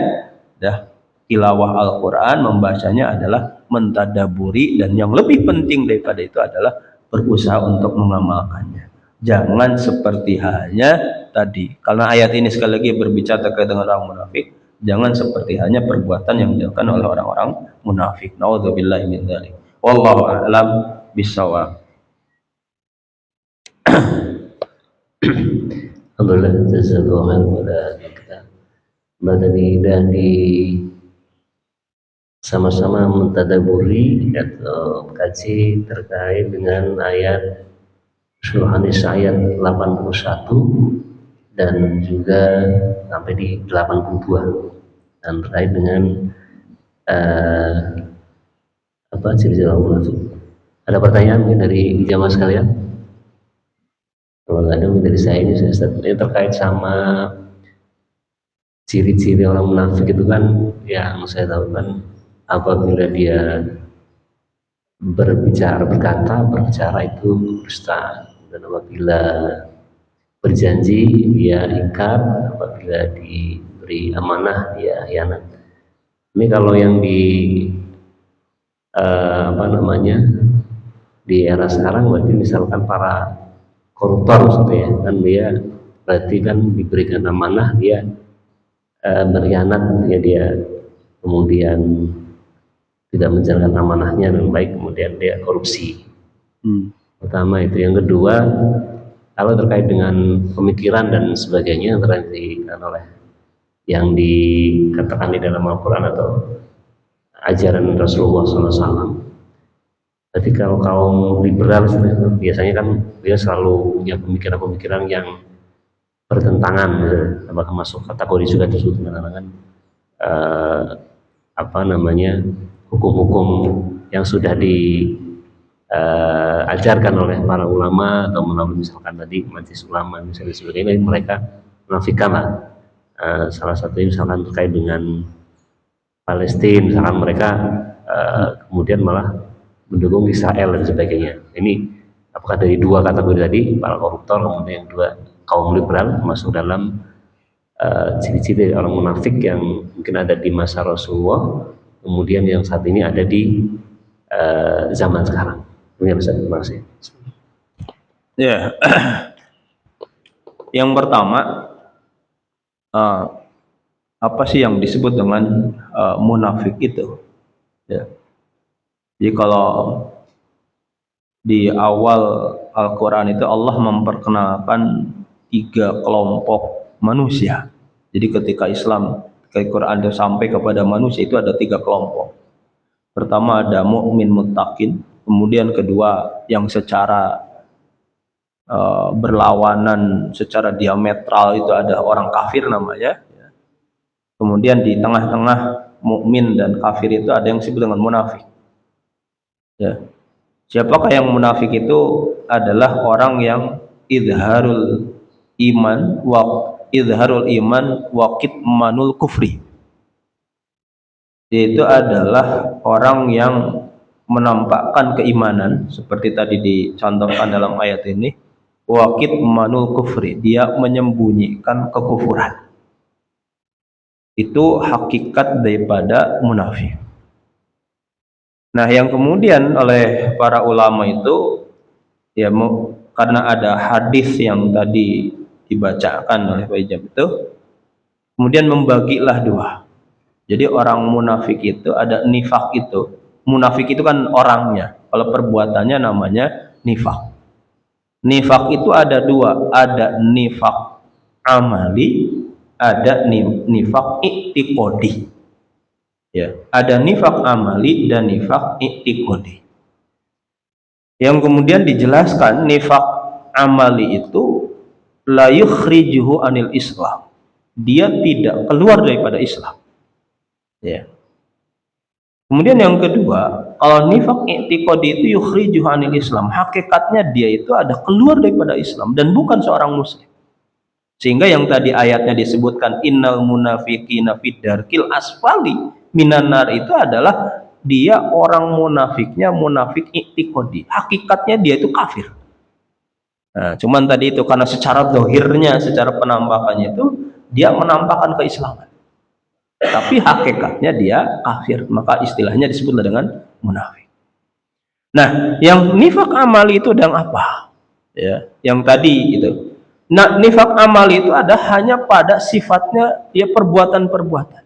dah tilawah Al-Quran, membacanya adalah mentadaburi, dan yang lebih penting daripada itu adalah berusaha untuk mengamalkannya. Jangan seperti halnya tadi, karena ayat ini sekali lagi berbicara terkait dengan orang munafik, jangan seperti hanya perbuatan yang dilakukan oleh orang-orang munafik. Nauzubillahi min dzalik. Wallahu a'lam bishawab. Alhamdulillah, jazakallahu khairan. Madani dan sama-sama mentadaburi atau kaji terkait dengan ayat surah An-Nisa ayat 81 dan juga sampai di 82, dan terkait dengan ciri-ciri orang munafik. Ada pertanyaan mungkin dari jamaah sekalian? Kalau nggak ada, dari saya ini terkait sama ciri-ciri orang munafik itu kan, yang saya tahu kan apabila dia berbicara itu dusta, dan apabila berjanji dia ingkar, apabila diberi amanah dia khianat. Ini kalau yang di di era sekarang berarti misalkan para koruptor maksudnya ya, kan dia berarti kan diberikan amanah dia berkhianat, dia kemudian tidak menjalankan amanahnya dengan baik, kemudian dia korupsi. Pertama itu. Yang kedua, kalau terkait dengan pemikiran dan sebagainya oleh yang dikatakan di dalam Al-Quran atau ajaran Rasulullah SAW. Jadi kalau kaum liberal biasanya kan dia selalu punya pemikiran-pemikiran yang bertentangan, apakah masuk kategori juga disebut dengan hukum-hukum yang sudah diajarkan oleh para ulama atau melalui misalkan tadi majelis ulama misalnya sebagainya, mereka menafikan lah. Salah satunya misalkan terkait dengan Palestina, misalkan mereka kemudian malah mendukung Israel dan sebagainya. Ini apakah dari dua kategori tadi, para koruptor, kemudian yang dua kaum liberal, masuk dalam ciri-ciri orang munafik yang mungkin ada di masa Rasulullah, kemudian yang saat ini ada di zaman sekarang. Terima kasih. Ya, yang pertama, apa sih yang disebut dengan munafik itu? Ya. Jadi kalau di awal Al-Quran itu Allah memperkenalkan 3 kelompok manusia. Jadi ketika Al-Quran itu sampai kepada manusia itu ada 3 kelompok. Pertama ada mukmin muttaqin, kemudian kedua yang secara berlawanan, secara diametral itu ada orang kafir namanya. Kemudian di tengah-tengah mukmin dan kafir itu ada yang disebut dengan munafik. Ya. Siapakah yang munafik itu? Adalah orang yang idharul iman wa kitmanul kufri. Yaitu adalah orang yang menampakkan keimanan seperti tadi dicontohkan dalam ayat ini, wa kitmanul kufri, dia menyembunyikan kekufuran. Itu hakikat daripada munafik. Nah, yang kemudian oleh para ulama itu ya karena ada hadis yang tadi dibacakan oleh Pak Ijab itu, kemudian membagilah 2. Jadi orang munafik itu ada nifak itu. Munafik itu kan orangnya, kalau perbuatannya namanya nifak. Nifak itu ada 2, ada nifak amali, ada nifak i'tiqadi. Ya, ada nifak amali dan nifak i'tiqadi. Yang kemudian dijelaskan nifak amali itu la yukhrijuhu anil Islam. Dia tidak keluar daripada Islam. Ya. Kemudian yang kedua, kalau nifak i'tiqadi itu yukhrijuhu anil Islam, hakikatnya dia itu ada keluar daripada Islam dan bukan seorang muslim. Sehingga yang tadi ayatnya disebutkan innal munafiqina fid darkil asfali minan nar, itu adalah dia orang munafiknya munafik i'tiqadi. Hakikatnya dia itu kafir. Nah, cuman tadi itu karena secara zahirnya, secara penampakannya itu dia menampakkan keislaman. Tapi hakikatnya dia kafir, maka istilahnya disebutlah dengan munafik. Nah, yang nifak amali itu dan apa? Ya, yang tadi itu. Nah, nifak amali itu ada hanya pada sifatnya dia perbuatan-perbuatan.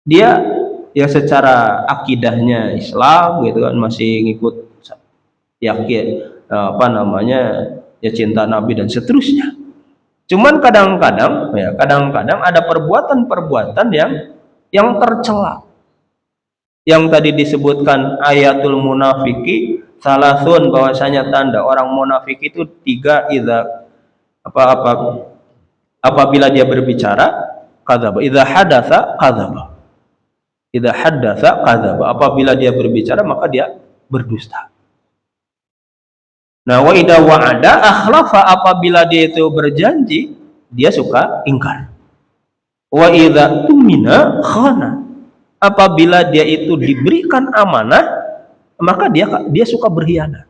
Dia ya secara akidahnya Islam gitu kan, masih ngikut yakin ya cinta Nabi dan seterusnya. Cuman kadang-kadang ada perbuatan-perbuatan yang tercela. Yang tadi disebutkan ayatul munafiki salasun, bahwasanya tanda orang munafik itu 3, apabila dia berbicara kadzaba, idza hadatsa kadzaba. Idza haddatsa kadzaba, apabila dia berbicara maka dia berdusta. Nah, wa idza wa'ada akhlafa, apabila dia itu berjanji dia suka ingkar. Wa idza tumina khana, apabila dia itu diberikan amanah, maka dia suka berkhianat.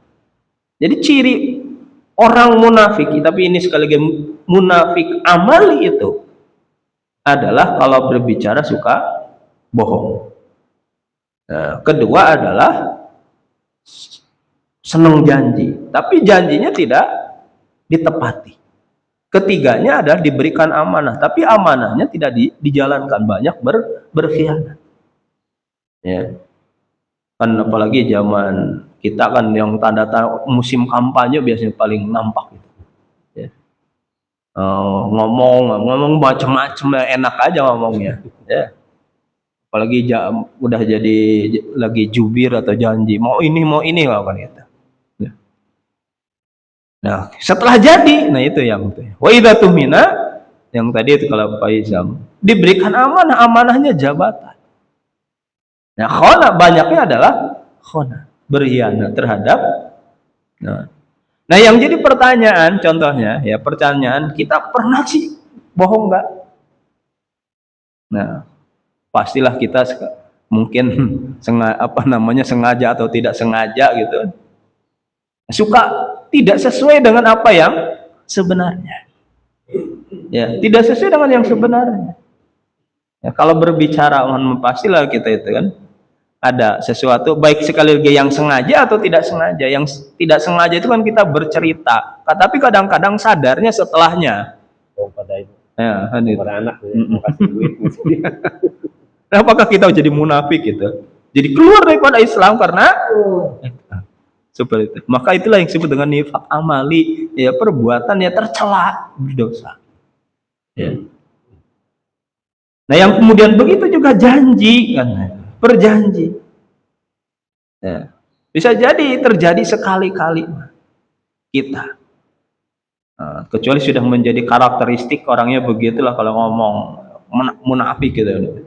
Jadi ciri orang munafik, tapi ini sekali lagi munafik amali itu adalah kalau berbicara suka bohong. Nah, kedua adalah senang janji, tapi janjinya tidak ditepati. Ketiganya adalah diberikan amanah, tapi amanahnya tidak dijalankan, banyak berkhianat. Ya. Kan apalagi zaman kita kan yang tanda musim kampanye biasanya paling nampak gitu. Ya. Ngomong macam-macam, enak aja ngomongnya. Ya. Apalagi udah jadi lagi jubir atau janji mau ini kan gitu. Ya. Nah, setelah jadi, nah itu yang wa idza tumina, yang tadi itu kalau Pak Izam diberikan amanah, amanahnya jabatan. Nah, khona banyaknya adalah khona, berkhianat terhadap. Nah, yang jadi pertanyaan, contohnya ya, pertanyaan kita pernah sih bohong nggak? Nah, pastilah kita mungkin sengaja atau tidak sengaja gitu, suka tidak sesuai dengan apa yang sebenarnya. Ya, tidak sesuai dengan yang sebenarnya. Ya, kalau berbicara pastilah kita itu kan ada sesuatu, baik sekali lagi yang sengaja atau tidak sengaja. Yang tidak sengaja itu kan kita bercerita, tapi kadang-kadang sadarnya setelahnya. Pada itu. Ya, pada anak kasih duit. Apakah kita jadi munafik gitu? Jadi keluar daripada Islam karena seperti itu. Maka itulah yang disebut dengan nifaq amali, ya, perbuatan ya tercela, berdosa. Ya. Nah, yang kemudian begitu juga janji kan, berjanji. Ya. Bisa jadi terjadi sekali-kali kita. Nah, kecuali sudah menjadi karakteristik orangnya begitulah kalau ngomong munafik gitu.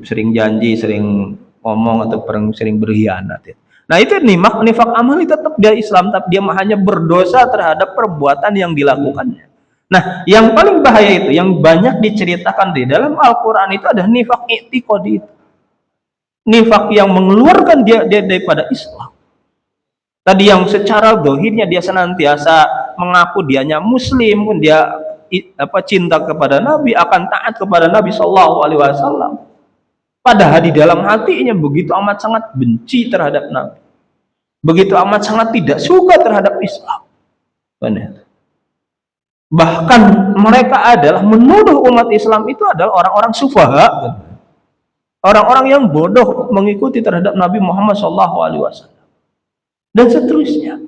Sering janji, sering ngomong atau sering berkhianat. Ya. Nah, itu nifaq amali tetap dia Islam, tapi dia hanya berdosa terhadap perbuatan yang dilakukannya. Nah, yang paling bahaya itu, yang banyak diceritakan di dalam Al-Quran itu adalah nifaq i'tiqadi. Nifaq yang mengeluarkan dia daripada Islam. Tadi yang secara zahirnya dia senantiasa mengaku dianya Muslim, pun dia cinta kepada Nabi, akan taat kepada Nabi Shallallahu Alaihi Wasallam. Padahal di dalam hatinya begitu amat sangat benci terhadap Nabi, begitu amat sangat tidak suka terhadap Islam. Benar. Bahkan mereka adalah menuduh umat Islam itu adalah orang-orang sufaha, orang-orang yang bodoh mengikuti terhadap Nabi Muhammad SAW dan seterusnya.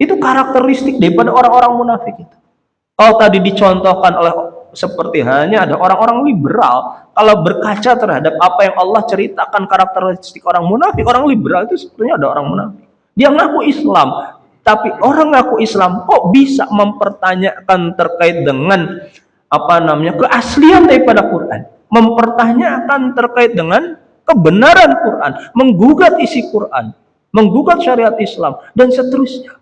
Itu karakteristik daripada orang-orang munafik itu. Kalau tadi dicontohkan oleh seperti halnya ada orang-orang liberal, kalau berkaca terhadap apa yang Allah ceritakan karakteristik orang munafik, orang liberal itu sebenarnya ada orang munafik. Dia ngaku Islam, tapi orang ngaku Islam kok bisa mempertanyakan terkait dengan keaslian daripada Quran, mempertanyakan terkait dengan kebenaran Quran, menggugat isi Quran, menggugat syariat Islam dan seterusnya.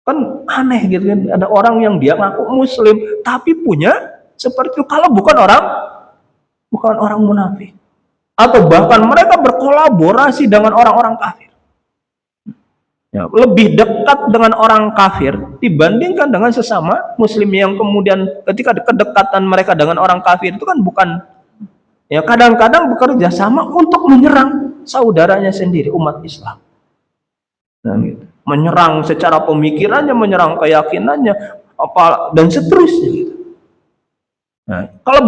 Kan aneh gitu kan, ada orang yang dia ngaku Muslim tapi punya seperti itu, kalau bukan orang munafik, atau bahkan mereka berkolaborasi dengan orang-orang kafir. Ya, lebih dekat dengan orang kafir dibandingkan dengan sesama Muslim, yang kemudian ketika kedekatan mereka dengan orang kafir itu kan bukan, ya, kadang-kadang bekerja sama untuk menyerang saudaranya sendiri, umat Islam. Nah, gitu. Menyerang secara pemikirannya, menyerang keyakinannya, dan seterusnya. Gitu. Nah, kalau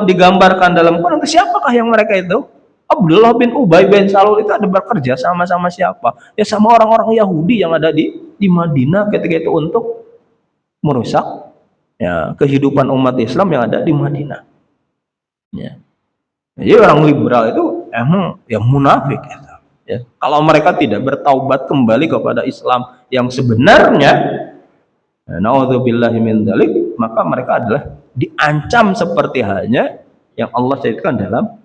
digambarkan dalam Quran, siapakah yang mereka itu? Abdullah bin Ubay bin Salul itu ada bekerja sama siapa? Ya sama orang-orang Yahudi yang ada di Madinah ketika itu untuk merusak, ya, kehidupan umat Islam yang ada di Madinah. Ya. Jadi orang liberal itu emang ya munafik. Ya. Kalau mereka tidak bertaubat kembali kepada Islam yang sebenarnya, naudzubillahi min dzalik, maka mereka adalah diancam seperti halnya yang Allah ceritakan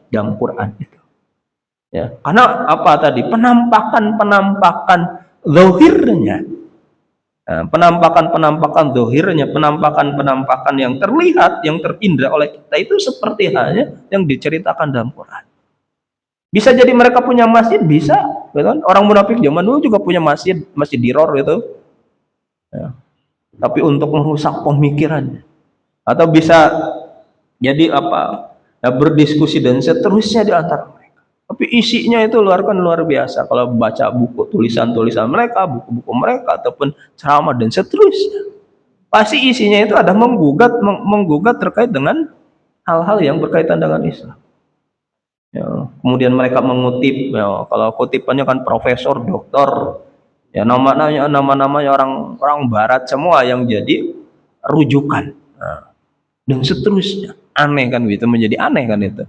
dalam Quran itu. Ya, karena apa tadi? Penampakan zahirnya Penampakan-penampakan dohirnya, penampakan-penampakan yang terlihat, yang terindra oleh kita itu seperti halnya yang diceritakan dalam Quran. Bisa jadi mereka punya masjid, bisa, kan? Orang munafik zaman dulu juga punya masjid, masjid Diror gitu. Ya. Tapi untuk merusak pemikirannya, atau bisa jadi apa? Ya, berdiskusi dan seterusnya di antara mereka. Tapi isinya itu luar biasa. Kalau baca buku tulisan-tulisan mereka, buku-buku mereka ataupun ceramah dan seterusnya, pasti isinya itu ada menggugat terkait dengan hal-hal yang berkaitan dengan Islam. Ya, kemudian mereka mengutip, ya, kalau kutipannya kan profesor, doktor, ya nama-namanya orang Barat semua yang jadi rujukan. Nah, dan seterusnya, aneh kan gitu, menjadi aneh kan itu.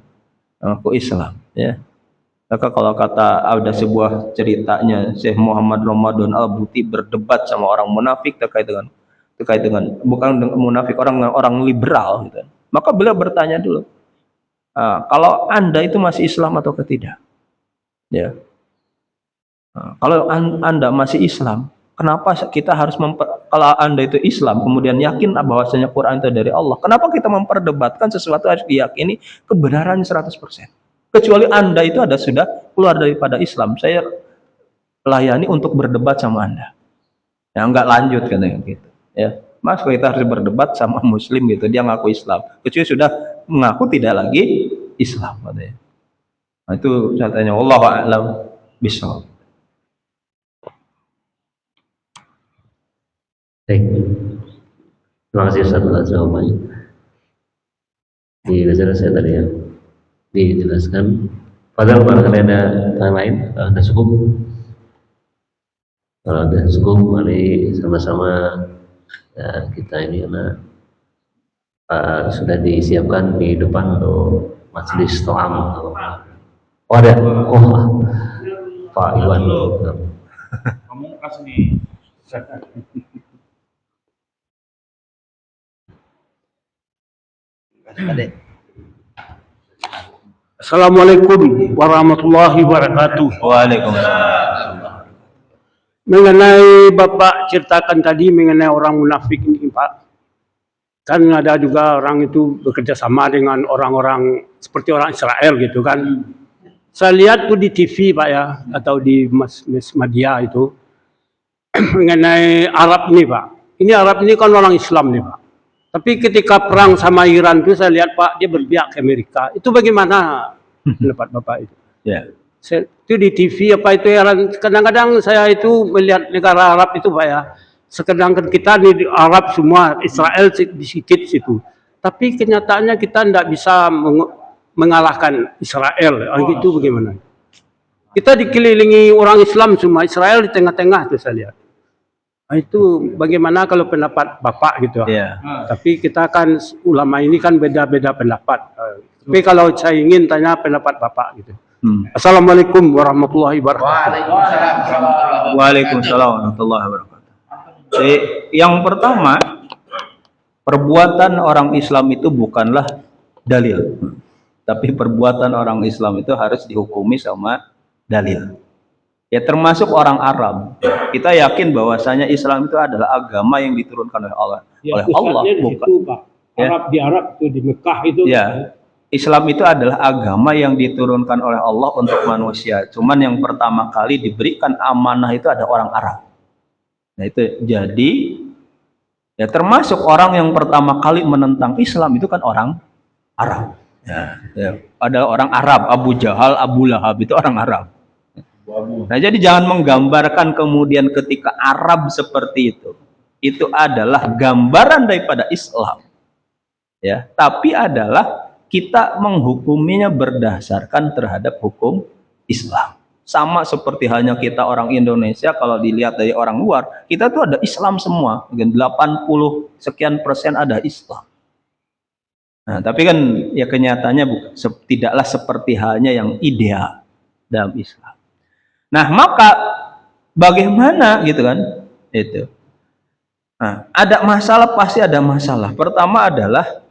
Aku Islam, ya. Maka kalau kata ada sebuah ceritanya Syekh Muhammad Ramadan Al-Buti berdebat sama orang munafik terkait dengan bukan munafik, orang liberal gitu. Maka beliau bertanya dulu, kalau Anda itu masih Islam atau tidak? Ya. Kalau Anda masih Islam, kenapa kita harus kalau Anda itu Islam kemudian yakin bahwasanya Quran itu dari Allah, kenapa kita memperdebatkan sesuatu harus diyakini kebenarannya 100%? Kecuali Anda itu sudah keluar daripada Islam, saya layani untuk berdebat sama Anda. Ya enggak lanjut katanya gitu. Ya. Mas, kita harus berdebat sama Muslim gitu, dia ngaku Islam, kecuali sudah mengaku tidak lagi Islam katanya. Nah, itu katanya wallahu a'lam bishawab. Baik. Terima kasih Ustaz atas jawabannya. Di wawancara saya tadi ya dijelaskan. Padahal barangkali ada yang lain, ada cukup. Kalau ada cukup, mari sama-sama ya, kita ini karena sudah disiapkan di depan untuk majelis to'am. Oh ada, Pak Iwan. Kamu kasih nih. Assalamualaikum warahmatullahi wabarakatuh. Waalaikumsalam. Mengenai Bapak ceritakan tadi mengenai orang munafik ini Pak, kan ada juga orang itu bekerja sama dengan orang-orang seperti orang Israel gitu kan. Saya lihat tuh di TV Pak ya, atau di mass media itu mengenai Arab ini Pak. Ini Arab ini kan orang Islam nih Pak. Tapi ketika perang sama Iran itu saya lihat Pak, dia berpihak ke Amerika. Itu bagaimana pendapat Bapak itu? Ya. Itu di TV apa itu ya, kadang-kadang saya itu melihat negara Arab itu Pak ya, sedangkan kita di Arab semua, Israel di sedikit situ, tapi kenyataannya kita tidak bisa mengalahkan Israel. Gitu bagaimana? Kita dikelilingi orang Islam semua, Israel di tengah-tengah itu saya lihat. Nah, itu bagaimana kalau pendapat Bapak gitu? Ya. Tapi kita kan ulama ini kan beda-beda pendapat. Tapi kalau saya ingin tanya pendapat Bapak gitu. Assalamualaikum warahmatullahi wabarakatuh. Waalaikumsalam warahmatullahi wabarakatuh. Jadi, yang pertama, perbuatan orang Islam itu bukanlah dalil, tapi perbuatan orang Islam itu harus dihukumi sama dalil. Ya, termasuk orang Arab. Kita yakin bahwasanya Islam itu adalah agama yang diturunkan oleh Allah. Ya, oleh Allah, bukan. Situ, Pak. Arab di Arab itu di Mekah itu. Ya. Islam itu adalah agama yang diturunkan oleh Allah untuk manusia. Cuman yang pertama kali diberikan amanah itu ada orang Arab. Nah itu jadi ya termasuk orang yang pertama kali menentang Islam itu kan orang Arab. Ya. Ada orang Arab, Abu Jahal, Abu Lahab itu orang Arab. Nah jadi jangan menggambarkan kemudian ketika Arab seperti itu adalah gambaran daripada Islam. Ya, tapi adalah kita menghukuminya berdasarkan terhadap hukum Islam. Sama seperti halnya kita orang Indonesia, kalau dilihat dari orang luar, kita tuh ada Islam semua. 80% ada Islam. Nah, tapi kan ya kenyataannya tidaklah seperti halnya yang ideal dalam Islam. Nah, maka bagaimana gitu kan? Itu. Nah, ada masalah, pasti ada masalah. Pertama adalah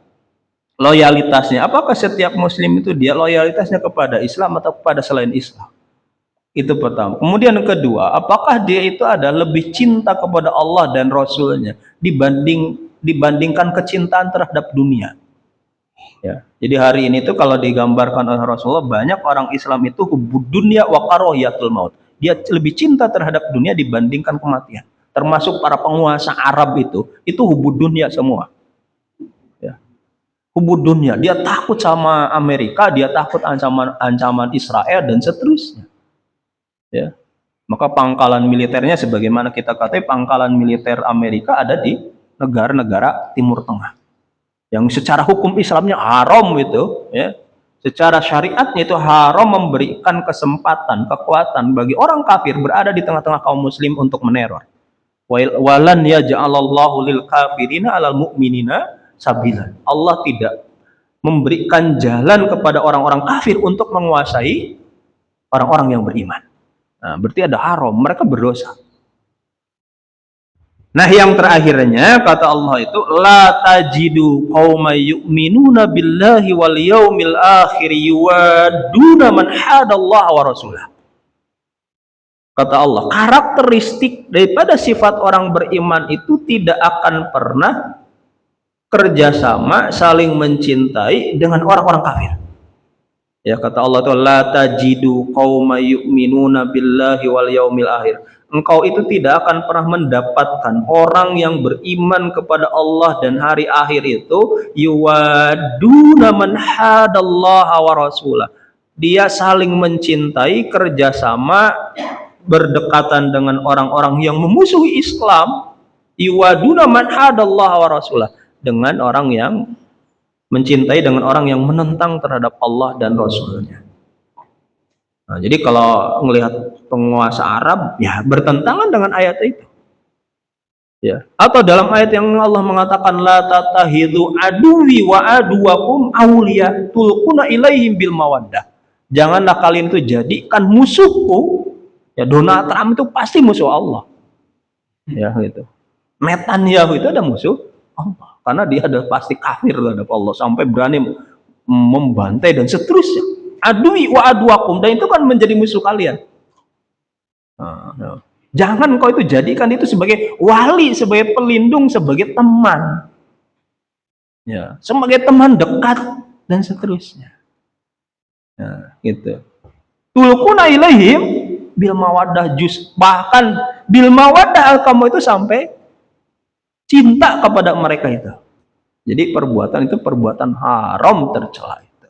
loyalitasnya. Apakah setiap muslim itu dia loyalitasnya kepada Islam atau kepada selain Islam? Itu pertama. Kemudian yang kedua, apakah dia itu ada lebih cinta kepada Allah dan Rasulnya dibandingkan kecintaan terhadap dunia? Ya. Jadi hari ini tuh kalau digambarkan oleh Rasulullah, banyak orang Islam itu hubbud dunya wa karahiyatul maut. Dia lebih cinta terhadap dunia dibandingkan kematian. Termasuk para penguasa Arab itu hubbud dunya semua. Ya. Hubbud dunya, dia takut sama Amerika, dia takut ancaman Israel dan seterusnya. Ya. Maka pangkalan militernya sebagaimana kita katakan, pangkalan militer Amerika ada di negara-negara Timur Tengah yang secara hukum Islamnya haram itu, ya, secara syariatnya itu haram memberikan kesempatan, kekuatan bagi orang kafir berada di tengah-tengah kaum muslim untuk meneror. Walan yaj'alallahu lil kafirina 'alal mu'minina sabila. Allah tidak memberikan jalan kepada orang-orang kafir untuk menguasai orang-orang yang beriman. Nah, berarti ada haram, mereka berdosa. Nah, yang terakhirnya kata Allah itu la tajidu qauman yu'minuna billahi wal yaumil akhir yuwadduna man hadallaha wa rasulah. Kata Allah, karakteristik daripada sifat orang beriman itu tidak akan pernah kerjasama saling mencintai dengan orang-orang kafir. Ya, kata Allah itu la tajidu qauman yu'minuna billahi wal yaumil akhir. Engkau itu tidak akan pernah mendapatkan orang yang beriman kepada Allah dan hari akhir itu yuwaduna man hadallaha wa rasulah. Dia saling mencintai, kerjasama, berdekatan dengan orang-orang yang memusuhi Islam, yuwaduna man hadallaha wa rasulah, dengan orang yang mencintai dengan orang yang menentang terhadap Allah dan Rasulnya. Nah, jadi kalau melihat penguasa Arab, ya bertentangan dengan ayat itu. Ya. Atau dalam ayat yang Allah mengatakan la tatahidu aduwi wa aduwakum awliya tulquna ilaihim bil mawaddah. Janganlah kalian itu jadikan musuhku. Ya, Donald Trump itu pasti musuh Allah. Ya, gitu. Netanyahu itu ada musuh Allah. Karena dia ada pasti kafir terhadap Allah sampai berani membantai dan seterusnya. Adui wa aduakum, dan itu kan menjadi musuh kalian. Jangan kau itu jadikan itu sebagai wali, sebagai pelindung, sebagai teman. Ya, sebagai teman dekat dan seterusnya. Nah, gitu. Tulquna ilaihim bil mawaddah juz, bahkan bil mawaddah kamu itu sampai cinta kepada mereka itu. Jadi perbuatan itu perbuatan haram tercela itu.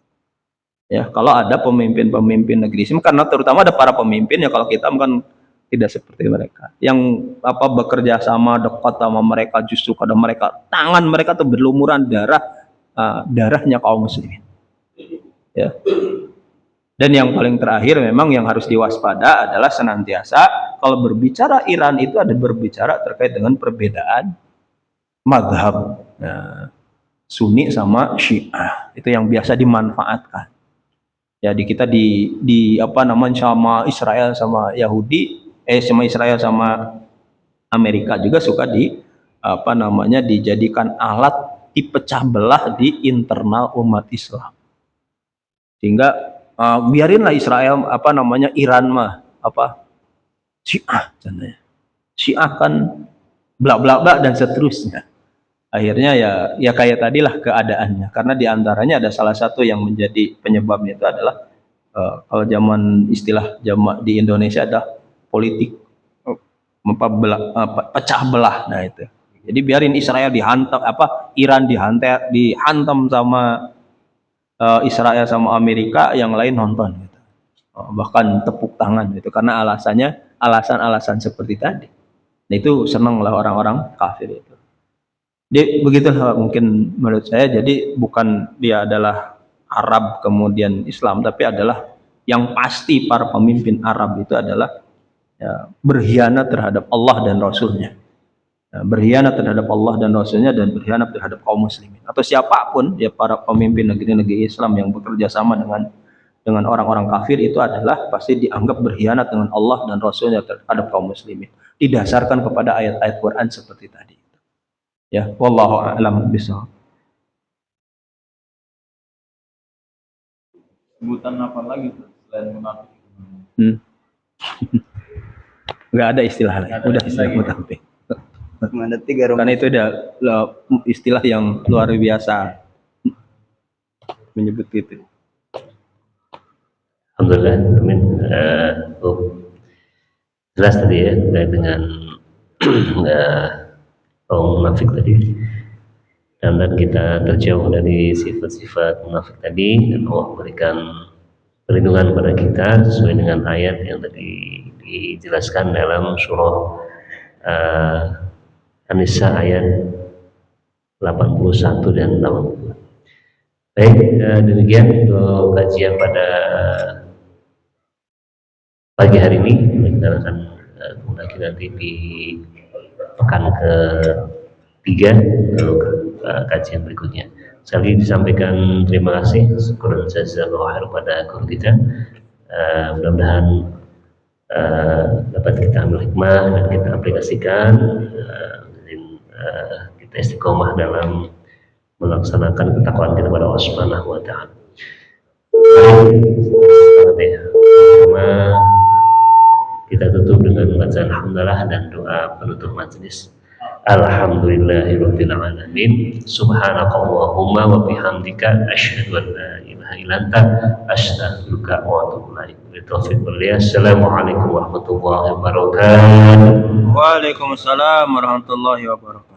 Ya, kalau ada pemimpin-pemimpin negeri Islam, karena terutama ada para pemimpin ya, kalau kita bukan tidak seperti mereka. Yang bekerja sama dekat sama mereka, justru pada mereka tangan mereka tuh berlumuran darahnya kaum muslimin. Ya. Dan yang paling terakhir memang yang harus diwaspada adalah senantiasa kalau berbicara Iran itu ada berbicara terkait dengan perbedaan mazhab. Nah, Sunni sama Syiah itu yang biasa dimanfaatkan. Ya, di kita di sama Israel sama Yahudi, sama Israel sama Amerika juga suka dijadikan alat dipecah belah di internal umat Islam. Sehingga biarinlah Israel Iran mah Syiah contohnya. Syiah kan bla bla bla dan seterusnya. Akhirnya ya kayak tadilah keadaannya, karena diantaranya ada salah satu yang menjadi penyebabnya itu adalah kalau zaman istilah di Indonesia ada politik pecah belah. Nah itu, jadi biarin Israel dihantam, Iran dihantam sama Israel sama Amerika, yang lain nonton gitu. Bahkan tepuk tangan gitu, karena alasan seperti tadi. Nah, itu senanglah orang-orang kafir itu. Jadi begitulah mungkin menurut saya. Jadi bukan dia adalah Arab kemudian Islam, tapi adalah yang pasti para pemimpin Arab itu adalah berkhianat terhadap Allah dan Rasulnya. Berkhianat terhadap Allah dan Rasulnya, dan berkhianat terhadap kaum muslimin atau siapapun ya, para pemimpin negeri-negeri Islam yang bekerja sama dengan orang-orang kafir itu adalah pasti dianggap berkhianat dengan Allah dan Rasulnya terhadap kaum muslimin, didasarkan kepada ayat-ayat Quran seperti tadi. Ya, wallahu a'lam bishawab. Sebutan apa lagi selain munafik? Nggak ada istilah lain. Udah istilah mutampik. Mana 3 Karena itu udah istilah yang luar biasa menyebut itu. Alhamdulillah, amin. Jelas tadi ya terkait dengan kaum munafik tadi. Dan kita terjauh dari sifat-sifat munafik tadi, dan Allah memberikan perlindungan pada kita sesuai dengan ayat yang tadi dijelaskan dalam surah An-Nisa ayat 81 dan 82. Baik, demikian untuk kajian pada pagi hari ini. Kita akan lagi nanti di pekan ke-3 untuk kajian berikutnya. Sekali disampaikan terima kasih, syukur dan jazakallahu khair pada guru kita. Mudah-mudahan dapat kita ambil hikmah dan kita aplikasikan, kita istiqomah dalam melaksanakan ketakwaan kita kepada Allah Subhanahu wa taala. Kita tutup dengan bacaan alhamdulillah dan doa penutup majelis. Alhamdulillahirabbil alamin. Subhanakallahumma wa bihamdika asyhadu an la ilaha illa anta astaghfiruka wa atubu ilaik. Assalamualaikum warahmatullahi wabarakatuh. Waalaikumsalam warahmatullahi wabarakatuh.